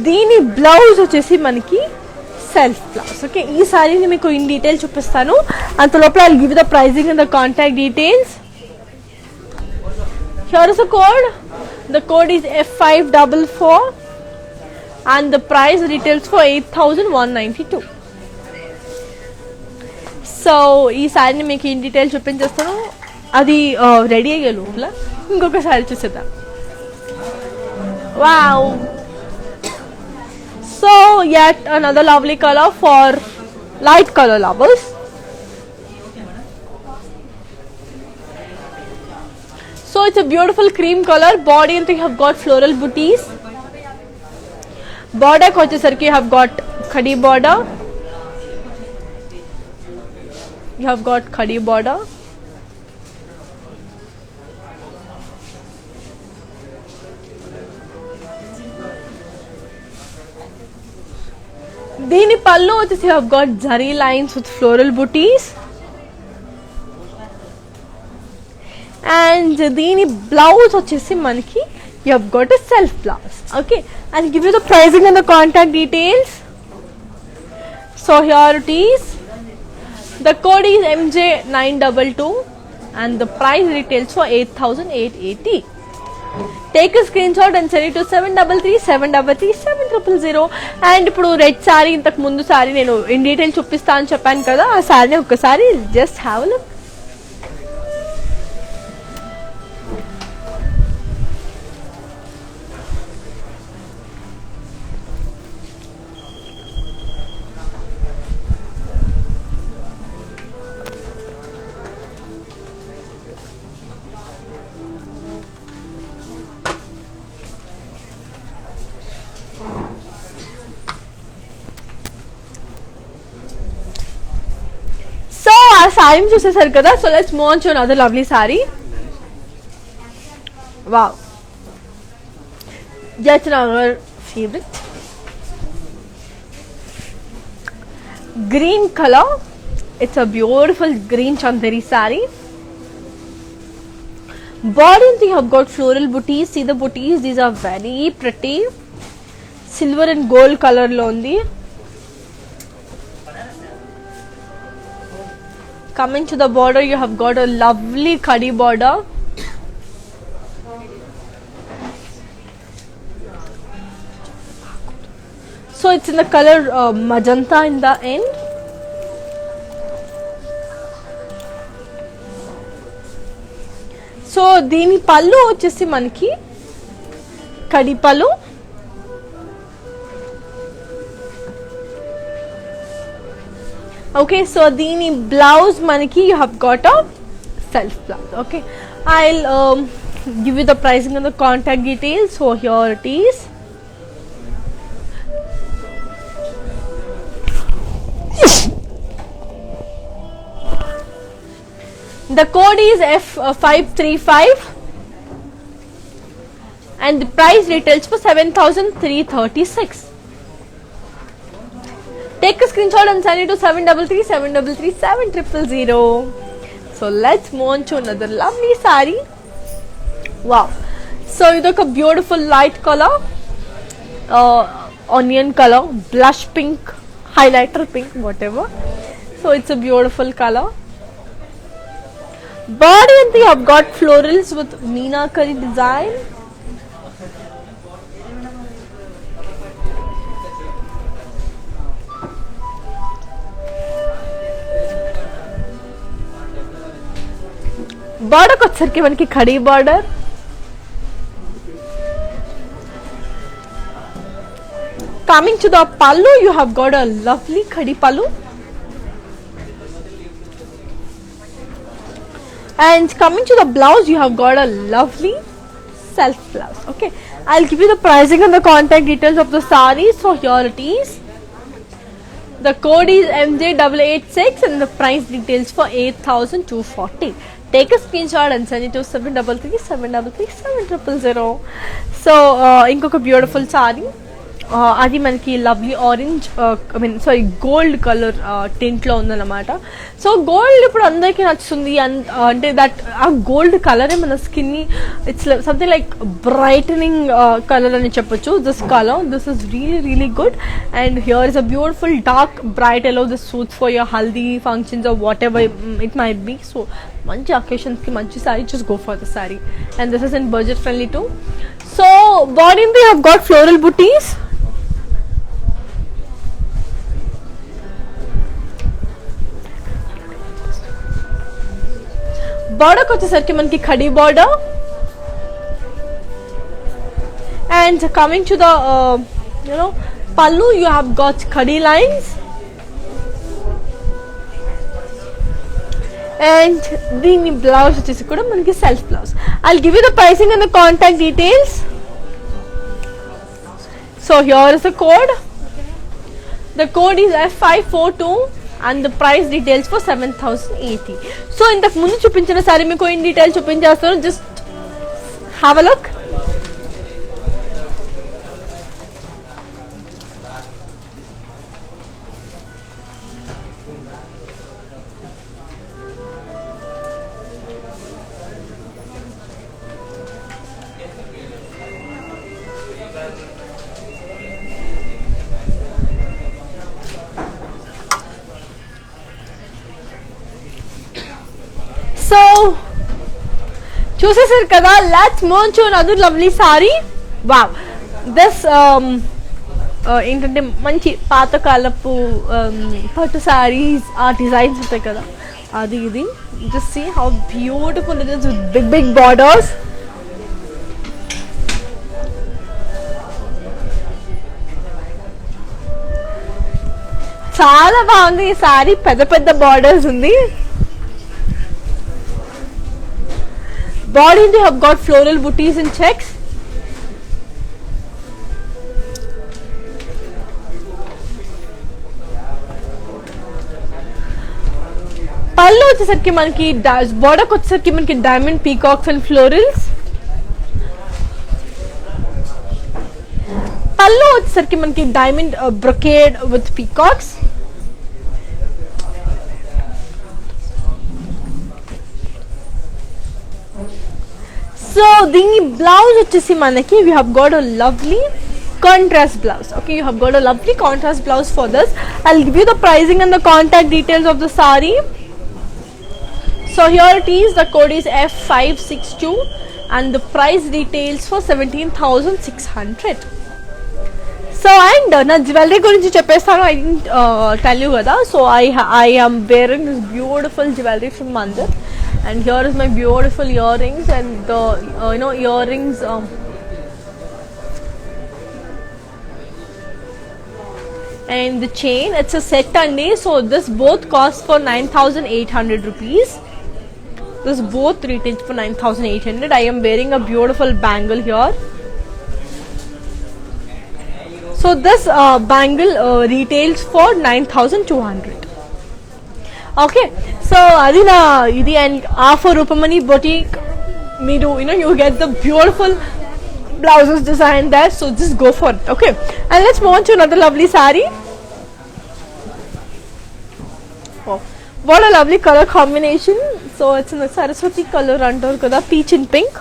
Speaker 1: దీని blouse వచ్చేసి మనకి సెల్ఫ్ బ్లౌజ్. ఓకే, ఈ సారీని మీకు ఇన్ డీటెయిల్ చూపిస్తాను. అంత లోపల I give the pricing and the contact details. Here is the code. The code is F544 and the price details for 8192. So ఈ సారీని మీకు ఇన్ డీటెయిల్ చూపించేస్తాను. అది రెడీ అయ్యే లోపల ఇంకొక సారీ చూసేద్దాం. Wow, so yet another lovely color for light color lovers. So it's a beautiful cream color. Body and you have got floral booties. Border vachesariki you have got khadi border. You have got khadi border. దీని పళ్ళు వచ్చేసి you have got zari lines with floral booties and దీని blouse వచ్చేసి మనకి you have got a self blouse. Okay, I'll give you the pricing and the contact details. So here it is. The code is MJ922 and the price retails for 8880. Take a screenshot and send it to 7337337000. And ఇప్పుడు red sorry ఇంతకు ముందు sorry నేను in detail చూపిస్తా అని చెప్పాను కదా, ఆ సారీని ఒక్కసారి జస్ట్ హ్యావ్ ఎ లుక్. సారీని చూసేసారు కదా. So let's move on to another lovely sorry. Wow, that's our favorite green color. It's a beautiful green chanderi saree. Body you have got floral booties. See the booties, these are very pretty. Silver and gold color lo undi. Coming to the border, you have got a lovely khadi border. So it's in the color magenta in the end. So దీని పళ్ళు వచ్చేసి మనకి కడి పళ్ళు. Okay, so దీని blouse మనకి you have got a self blouse. Okay, I'll give you the pricing and the contact details. So here it is. The code is F535 and the price retails for 7,336. Take a screenshot and send it to 733-733-7000. So let's move on to another lovely saree. Wow, so it's a beautiful light color, onion color, blush pink, highlighter pink, whatever. So it's a beautiful color. Body and they have got florals with meenakari design. Border వచ్చరికి మనకి khadi border. Coming to the pallu, you have got a lovely khadi pallu. And coming to the blouse, you have got a lovely self blouse. Okay, I'll give you the pricing and the contact details of the saree. So here it is. The code is MJ886 and the price details for 8,240. Take a screenshot and send it to 733-733-7000. So inkoka beautiful saree. అది మనకి lovely orange I mean sorry gold colour టింట్లో ఉందన్నమాట. So gold ఇప్పుడు అందరికీ నచ్చుతుంది. అంటే that ఆ gold కలరే మన స్కిన్ని it's something like brightening colour అని చెప్పొచ్చు. This colour, this is really really good. And here is a beautiful dark bright yellow. This suits for your haldi functions or whatever it might be. So మంచి అకేషన్స్కి మంచి sari, just go for the sari. And this is in budget friendly too. So body they have got floral butis. border వచ్చేసరికి మనకి khadi border. And coming to the pallu, you have got khadi lines. And దీని blouse వచ్చేసి కూడా మనకి self blouse. I'll give you the pricing and the contact details. So here is the code. The code is F542 and the price details for 7,080. So ఇంతకు ముందు చూపించిన సారీ మీకు in detail చూపించేస్తాను. Just have a look. So చూసేసారు కదా. Let's move to another lovely sorry. Wow, this ఏంటంటే మంచి పాతకాలపు పట్టు సారీస్ ఆ డిజైన్స్ ఉంటాయి కదా, అది ఇది. Just see how beautiful it is with big big borders. చాలా బాగుంది ఈ సారీ. పెద్ద పెద్ద బార్డర్స్ ఉంది. Body they have got floral booties and checks. పళ్ళు వచ్చేసరికి మనకి బోర్డర్ వచ్చేసరికి మనకి డైమండ్ పీకాక్స్ అండ్ ఫ్లోరల్స్. పళ్ళు వచ్చేసరికి మనకి diamond brocade with peacocks. So దీని బ్లౌజ్ వచ్చేసి మనకి we have got a lovely contrast blouse. Okay, you have got a lovely contrast blouse for this. I'll give you the pricing and the contact details of the saree. So here it is, the code is F562 and the price details for 17,600. So and na jewelry gurinchi cheppestanu, I didn't tell you kada. So I am wearing this beautiful jewelry from Mandir, and here is my beautiful earrings and the earrings and the chain. It's a set andi, so this both cost for 9,800 rupees. This both retails for 9,800. I am wearing a beautiful bangle here. So this bangle retails for 9,200. Okay, so adina idi and for Rupamani boutique meeru you get the beautiful blouses designed there, so just go for it. Okay, and let's move on to another lovely saree. Oh, what a lovely color combination. So it's in the Saraswati color under kada, peach and pink.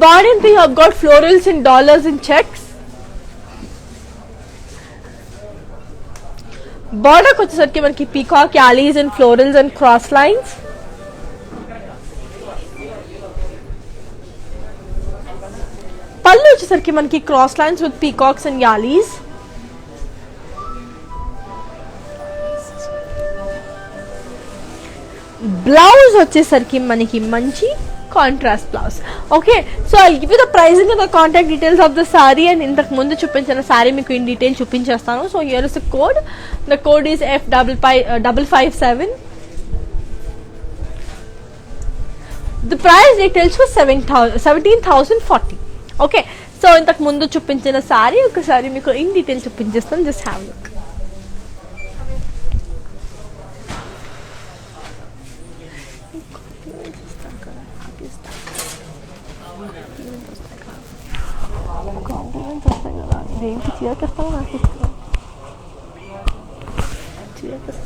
Speaker 1: Body and you have got florals and dollars and checks. Border వచ్చేసరికి మనకి peacock, alleys and florals and cross lines. పళ్ళు వచ్చేసరికి మనకి cross lines with peacocks and alleys. Blouse వచ్చేసరికి మనకి మంచి contrast blouse. Okay, so I'll give you the pricing and the contact details of the saree, and ఇంతకు ముందు చూపించిన saree మీకు in detail చూపించేస్తాను. So here is the code. The code is F557. The price details for 17,040. Okay, so ఇంతకు ముందు చూపించిన saree ఒకసారి మీకు in detail చూపించేస్తాను. Just have a look. దేనికి చీరకేస్తావు, నాకు ఇస్తావు చీరకేస్తా.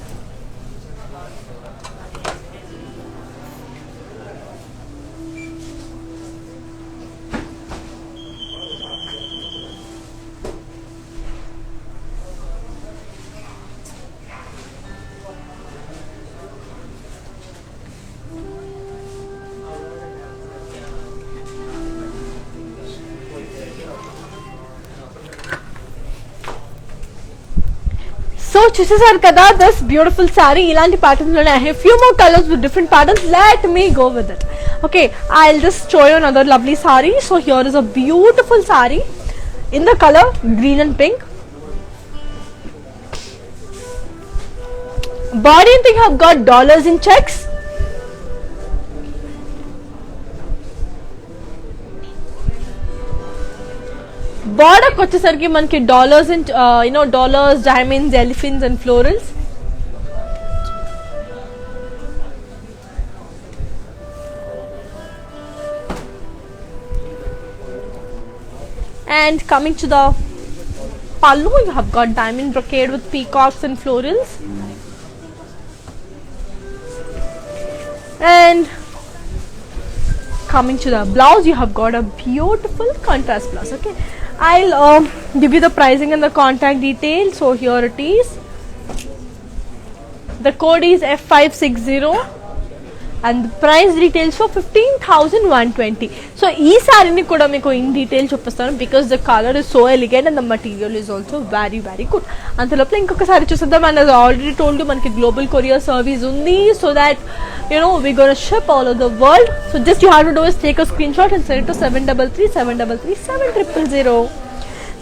Speaker 1: So చూసేసారు కదా this beautiful saree. ఇలాంటి patterns లోనే I have few more colors with different patterns. Let me go with it. Okay, I'll just show you another lovely saree. So here is a beautiful saree in the color green and pink. Body and thing have got dollars in checks. Border వచ్చేసరికి మనకి dollars and dollars, diamonds, elephants and florals. And coming to the pallu, you have got diamond brocade with peacocks and florals. And coming to the blouse, you have got a beautiful contrast blouse. Okay, I'll give you the pricing and the contact details. So here it is. The code is F560 and the price details for 15,120. So ee saree ni kuda meeku in detail chuppistanu because the color is so elegant and the material is also very very good. Antalopla inkoka saree chusedam, and as I already told you manaki global courier service undi, so that we're going to ship all over the world. So just you have to do is take a screenshot and send it to 733-733-7000.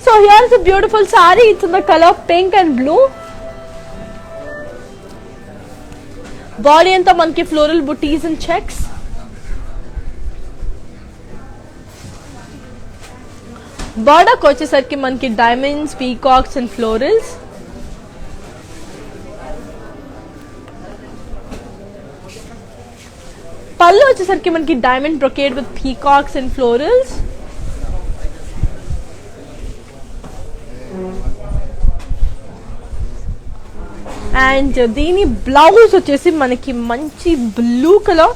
Speaker 1: So here's a beautiful saree. It's in the color pink and blue. Body anta manki floral booties and checks. Border వచ్చేసరికి మనకి diamonds, peacocks and florals. పళ్ళు వచ్చేసరికి మనకి diamond brocade with peacocks and florals. And దీని blouse వచ్చేసి మనకి మంచి blue colour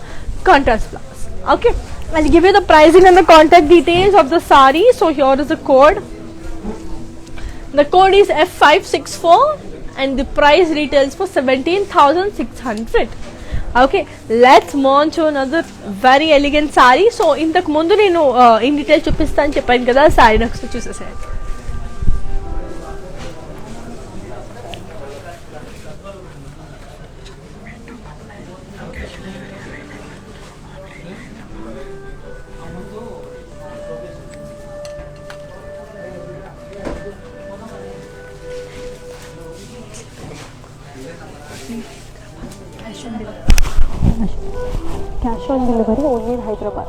Speaker 1: contrast blouse. Okay, I'll give you the pricing and the contact details of the sari. So here is the code. The code is F564 and the price retails for 17,600. Okay, let's move on to another very elegant sari. So ఇంతకు ముందు నేను in detail చూపిస్తాను చెప్పాను కదా, sari next చూసేసేయండి. Cash on delivery only in Hyderabad.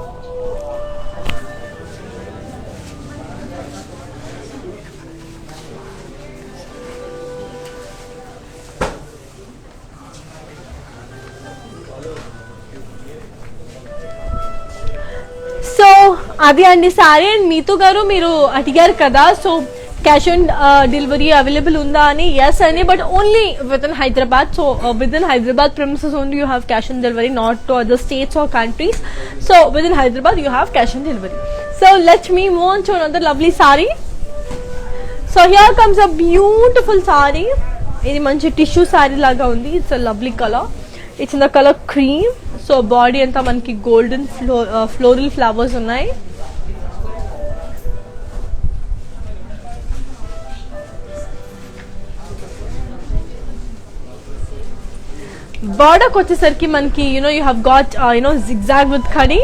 Speaker 1: So అది అండి sari. And మీతో గారు మీరు అడిగారు కదా, సో క్యాష్ ఆన్ డెలివరీ అవైలబుల్ ఉందా అని. ఎస్ అని, but only within Hyderabad. So within Hyderabad premises only you have cash on delivery, not to other states or countries. So within Hyderabad you have cash on delivery. So let me move on to another lovely sari. So here comes a beautiful sorry. ఇది మంచి tissue sorry లాగా ఉంది. It's a lovely colour. It's in the colour cream. So body అంతా మనకి golden floral flowers ఉన్నాయి. Border వచ్చేసరికి మనకి you have got zigzag with khadi.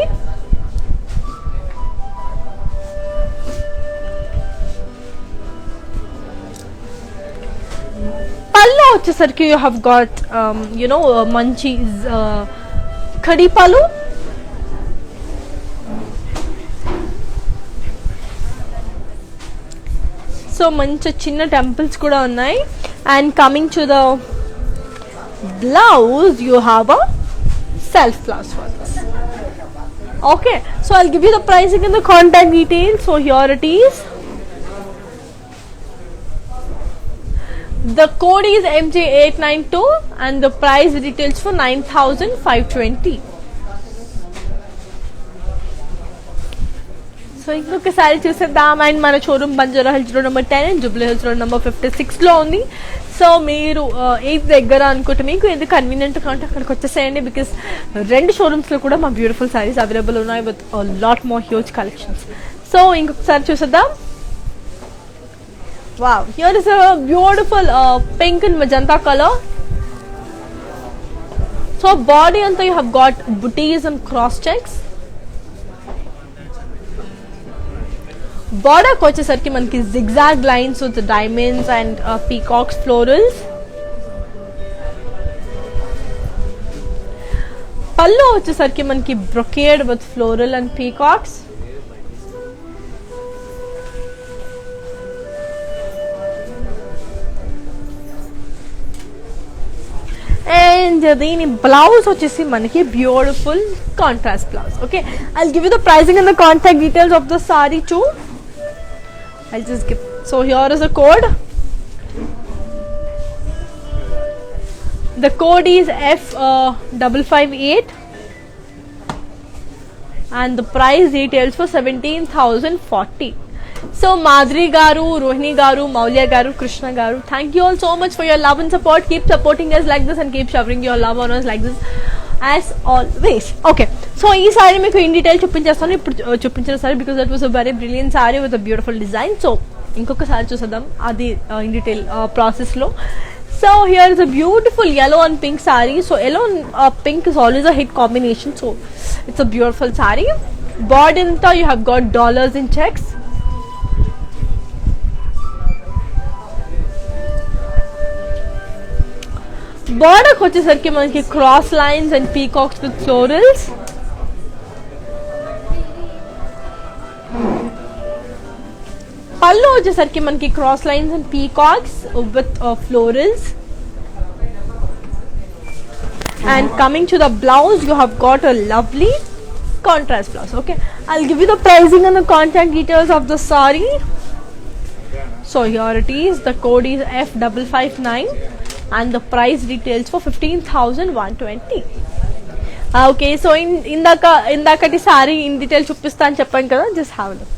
Speaker 1: పళ్ళు వచ్చేసరికి యూ హ్యావ్ గాట్ మంచి ఖడీ పళ్ళు. సో మంచి చిన్న టెంపుల్స్ కూడా ఉన్నాయి. And coming to the blouse, you have a self blouse for this. Okay, so I'll give you the pricing and the contact details. So here it is. The code is MJ892 and the price details for 9,520. So ఇంకొకసారి చూసేద్దాం. And మన showroom Banjara Hills road number 10 and Jubilee Hills road number 56లో ఉంది. సో మీరు ఏది దగ్గర అనుకుంటే మీకు ఏది కన్వీనియంట్ కంటే అక్కడికి వచ్చేసేయండి. బికాస్ రెండు షోరూమ్స్లో కూడా మా బ్యూటిఫుల్ సారీస్ అవైలబుల్ ఉన్నాయి with lot more huge collections. So ఇంకొకసారి చూసేద్దాం. Wow, here is a beautiful pink and magenta colour. So body అంతా you have got buttis and cross checks. Border వచ్చేసరికి మనకి zigzag lines with diamonds and peacocks florals. పళ్ళు వచ్చేసరికి మనకి brocade with floral and peacocks. And దీని blouse వచ్చేసి మనకి beautiful contrast blouse. Okay, I'll give you the pricing and the contact details of the saree too. I'll just give. So here is the code. The code is F558 and the price details for 17,040. So Madhuri garu, Rohini garu, Maulya garu, Krishna garu, thank you all so much for your love and support. Keep supporting us like this and keep showering your love on us like this as always. Okay, so ee saree meeku in detail చూపించేస్తాను. ఇప్పుడు చూపించిన sorry because that was a very brilliant sorry with a beautiful design. So ఇంకొక sorry చూసేద్దాం అది in detail process లో. So here is a beautiful yellow and pink saree. So yellow and pink is always a hit combination. So it's a beautiful saree. Body anta you have got dollars in checks. Border వచ్చేసరికి మనకి cross lines and peacocks with florals. పళ్ళు వచ్చేసరికి మనకి cross lines and peacocks with florals. And coming to the blouse, you have got a lovely contrast blouse. Okay, I'll give you the pricing and the contact details of the saree. So here it is. The code is F559 and the price details for 15,120. Okay, so indakati saree in detail chuppistanu cheppanu kada, just have a look.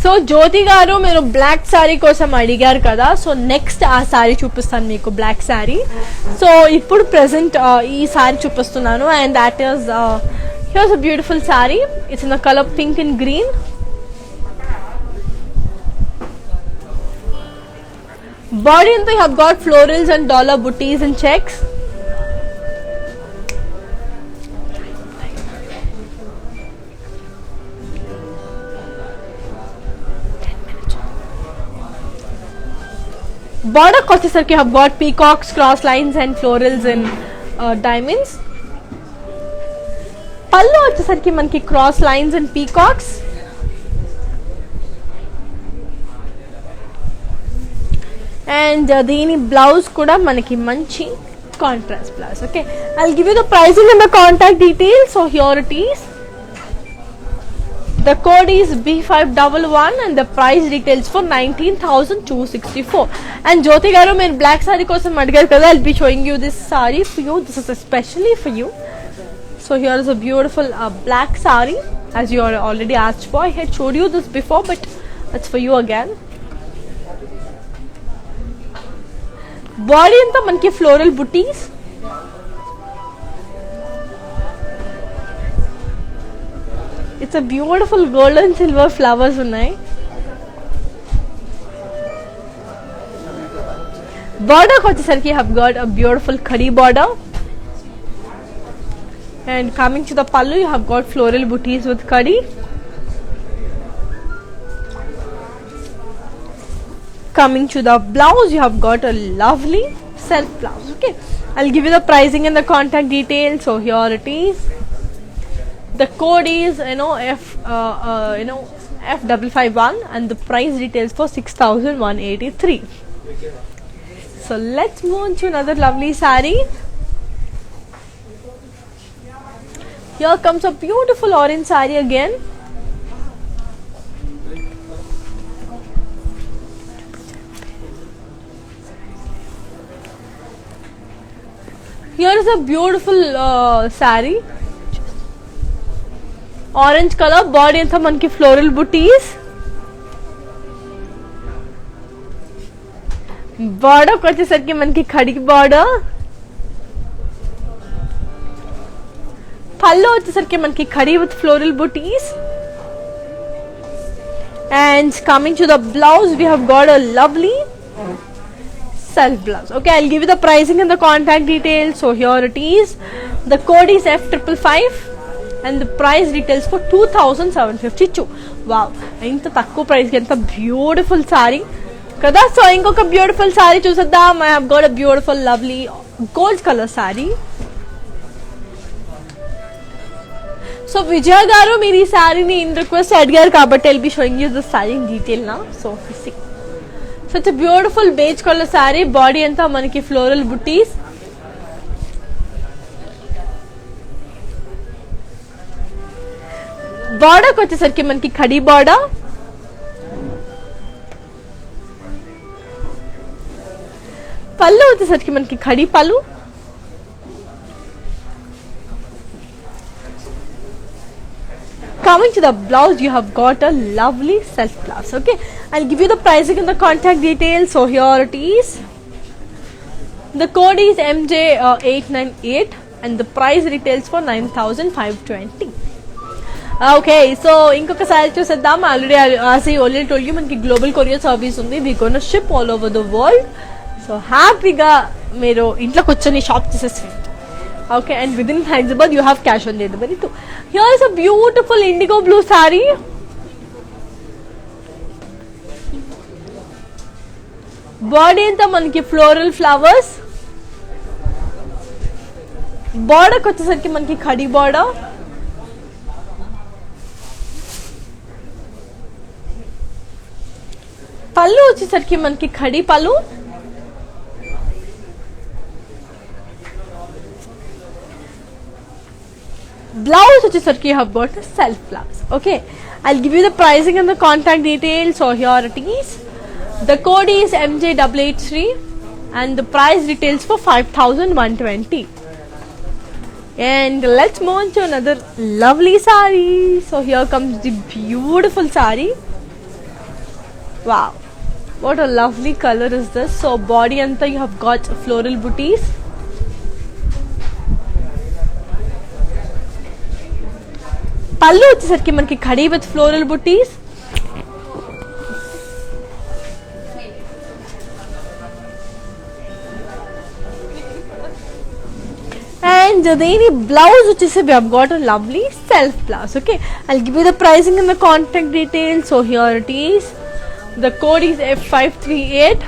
Speaker 1: So Jyothi గారు మీరు black sari కోసం అడిగారు కదా, so next ఆ శారీ చూపిస్తాను మీకు, black saree. So ఇప్పుడు present ఈ శారీ చూపిస్తున్నాను and that is here's a beautiful saree. It's in the colour pink and green. Body అంతా you have got florals and dollar booties and checks. Border వచ్చేసరికి you have got peacocks, cross lines and florals and diamonds. పళ్ళు వచ్చేసరికి మనకి cross lines and peacocks. And దీని blouse కూడా మనకి మంచి contrast blouse. Okay, I'll give you the pricing and the contact details. So here it is. The code is B511 and the price details for 19,264. And Jyoti garu meer black saree kosam adigaru kada, I'll be showing you this saree for you. This is especially for you. So here is a beautiful black saree as you already asked for. I had showed you this before but it's for you again. Body anta manki floral booties. It's a beautiful gold and silver flowers ఉన్నాయి. Border వచ్చేసరికి have got a beautiful khadi border. And coming to the pallu, you have got floral booties with khadi. Coming to the blouse, you have got a lovely self blouse. Okay, I'll give you the pricing and the contact details. So here it is. The code is F551 and the price details for 6,183. So let's move on to another lovely saree. Here comes a beautiful orange saree again. Here is a beautiful saree. Orange color, body anta manki floral booties. Border వచ్చేసరికి మనకి khadi border. పళ్ళు వచ్చేసరికి మనకి khadi with floral booties. And coming to the blouse, we have got a lovely self blouse. Okay, I'll give you the pricing and the contact details. So here it is. The code is F555 and the price details for 2,752. Wow, ఇంత తక్కువ price కి ఎంత beautiful saree కదా. So ఇంకొక beautiful saree చూసేద్దాం. I have got a beautiful lovely gold color saree. So Vijaya గారు మీరు ఈ సారీని ఇన్ రిక్వెస్ట్ అడిగారు కాబట్టి I'll be showing you the saree in detail now. So see, such a beautiful beige color saree. Body అంతా మనకి floral booties. Border వచ్చేసరికి మనకి khadi border. పళ్ళు వచ్చేసరికి మనకి ఖడి పళ్ళు. Coming to the blouse, you have got a lovely self blouse. Okay, I'll give you the pricing and the contact details. So here it is. The code is MJ898 and the price retails for 9,520. Okay, so ఇంకొకసారి చూసేద్దాం. Already told you మనకి global courier service ఉంది. We gonna ship all over the world. So హ్యాపీగా మీరు ఇంట్లో కూర్చొని shop చేసేసి. Okay, and with in Hyderabad you have cash on delivery too. Here is a beautiful indigo blue saree. Body అంతా మనకి floral flowers, బార్డర్కి వచ్చేసరికి మనకి ఖడీ బార్డర్, పళ్ళు వచ్చేసరికి మనకి ఖడీ పళ్ళు, బ్లౌజ్ వచ్చేసరికి have got a self blouse. Okay, I'll give you the pricing and the contact details. So here it is. The code is MJ883 and the price details for 5,120. And let's move on to another lovely saree. So here comes the beautiful saree. Wow, what a lovely color is this. So body anta you have got floral booties. పళ్ళు వచ్చేసరికి మనకి khadi with floral buttis, and the blouse వచ్చేసి we have got a lovely self blouse. Okay, I'll give you the pricing and the contact details. So here it is. The code is F538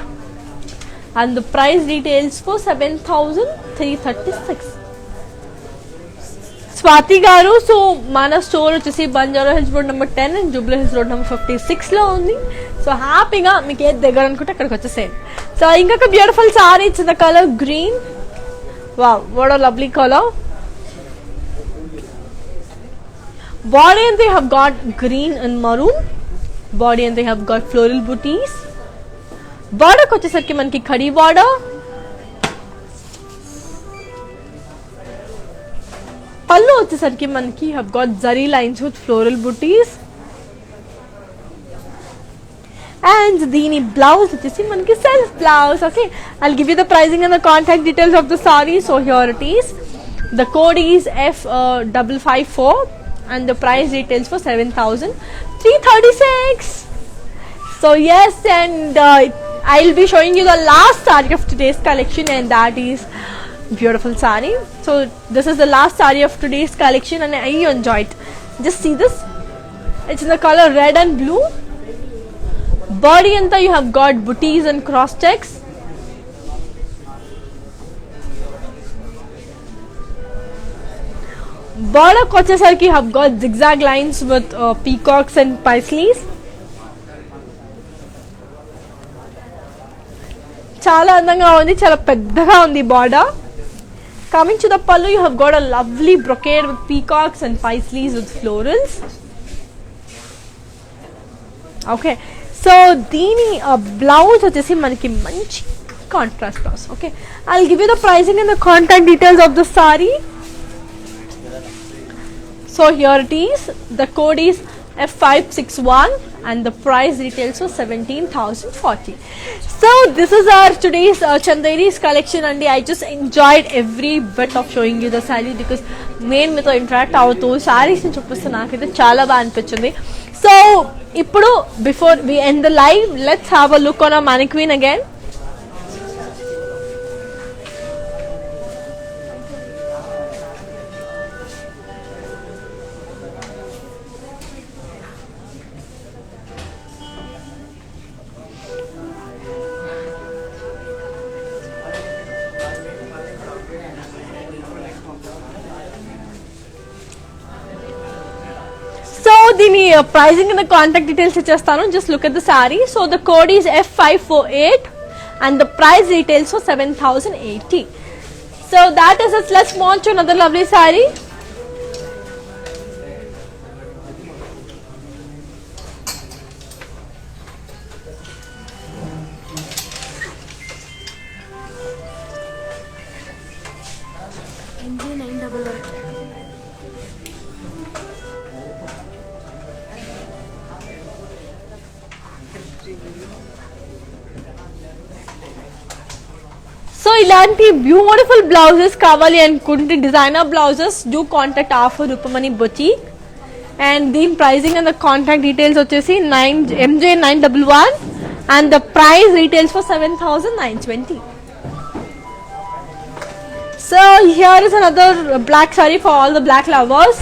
Speaker 1: and the price details for 7,336. Swathi గారు, so మన store వచ్చేసి Banjara Hills road number 10 and Jubilee Hills road number 56 లో ఉంది. So హ్యాపీగా మీకు ఏది దగ్గర అనుకుంటే అక్కడికి వచ్చేసేయండి. సో ఇంకొక beautiful saree, it's the colour green. Wow, what a lovely colour. Body అంతా you have got green and maroon. Body అంతా యూ హ్యావ్ గాట్ ఫ్లోరల్ బుటీస్. బార్డర్కి వచ్చేసరికి మనకి ఖడీ బార్డర్, పళ్ళు వచ్చేసరికి మనకి have got zari lines with floral buttis, and దీని బ్లౌజ్ వచ్చేసి మనకి self blouse. Okay, I'll give you the pricing and the contact details of the sorry. So here it is. The code is F554 and the price details for 7,336. So yes, and I'll be showing you the last saree of today's collection, and that is beautiful saree. So this is the last saree of today's collection and I enjoy it. Just see this, it's in the color red and blue. Body anta you have got booties and cross checks. Border వచ్చేసరికి you have got zigzag lines with peacocks and paisleys. చాలా అందంగా ఉంది, చాలా పెద్దగా ఉంది border. Coming to the pallu, you have got a lovely brocade with peacocks and paisleys with florals. Okay, so దీని blouse వచ్చేసి మనకి మంచి contrast blouse. Okay, I'll give you the pricing and the contact details of the saree. So here it is. The code is F561 and the price details for 17,040. So this is our today's Chanderi's collection, and I just enjoyed every bit of showing you the saree because నేను మీతో interact అవుతూ శారీస్ని చూపిస్తే నాకైతే చాలా బాగా అనిపించింది. So ఇప్పుడు before we end the live, let's have a look on a mannequin again. దీని ప్రైజింగ్ అండ్ కాంటాక్ట్ డీటెయిల్స్ ఇచ్చేస్తాను. Just look at the sorry. So the code is F548 and the price details for 7,080. So that is it. Let's move on to another lovely saree. So ఇలాంటి beautiful blouses కావాలి అనుకుంటే designer blouses do contact offer Rupamani boutique. And దీని pricing and the contact details వచ్చేసి MJ911 and the price retails for 7,920. So here is another black saree for all the black lovers.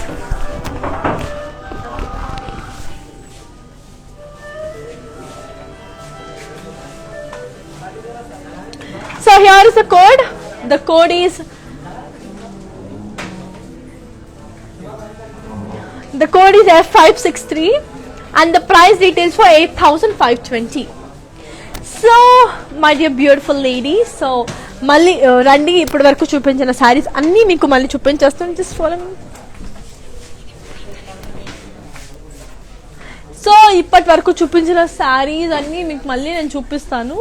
Speaker 1: So here is the code. The code is F563 and the price details for 8,520. So my dear beautiful lady, so మళ్ళీ రండి, ఇప్పటి వరకు చూపించిన శారీస్ అన్నీ మీకు మళ్ళీ చూపించేస్తాను. Just follow me. So ఇప్పటి వరకు చూపించిన శారీస్ అన్నీ మీకు మళ్ళీ నేను చూపిస్తాను.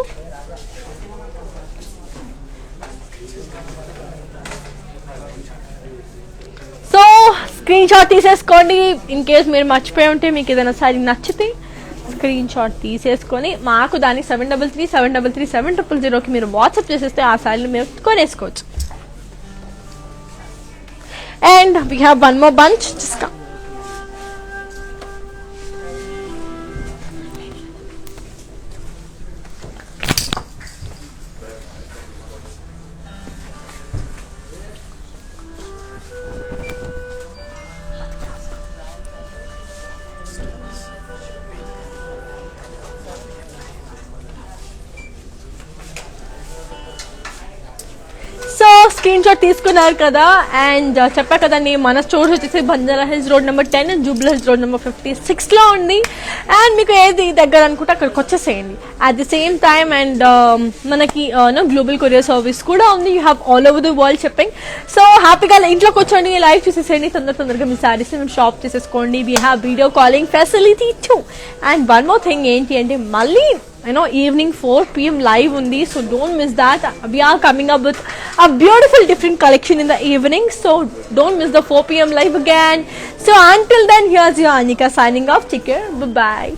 Speaker 1: సో స్క్రీన్ షాట్ తీసేసుకోండి. ఇన్ కేస్ మీరు మర్చిపోయి ఉంటే, మీకు ఏదైనా శారీ నచ్చితే స్క్రీన్ షాట్ తీసేసుకొని మాకు దాన్ని 7337337000కి మీరు వాట్సాప్ చేసేస్తే ఆ శారీని మీరు కొనేసుకోవచ్చు. And we have one more bunch. Just come. So screen shot తీసుకున్నారు కదా, అండ్ చెప్పా కదండి మన స్టోర్స్ వచ్చేసి Banjara Hills road number 10 and Jubilee Hills road number 56లో ఉంది. అండ్ మీకు ఏది దగ్గర అనుకుంటే అక్కడికి వచ్చేసేయండి. At the same time and మనకి గ్లోబల్ కొరియర్ సర్వీస్ కూడా ఉంది. You have all over the world shipping. So హ్యాపీగా ఇంట్లోకి వచ్చండి, లైవ్ చూసేసేయండి, తొందరగా మీ శారీస్ మేము షాప్ చేసేసుకోండి. We have video calling facility two. And one more thing ఏంటి అంటే, మళ్ళీ evening 4 PM live undi, so don't miss that. We are coming up with a beautiful different collection in the evening, so don't miss the 4 PM live again. So until then, here's your Anika signing off. Take care, bye bye.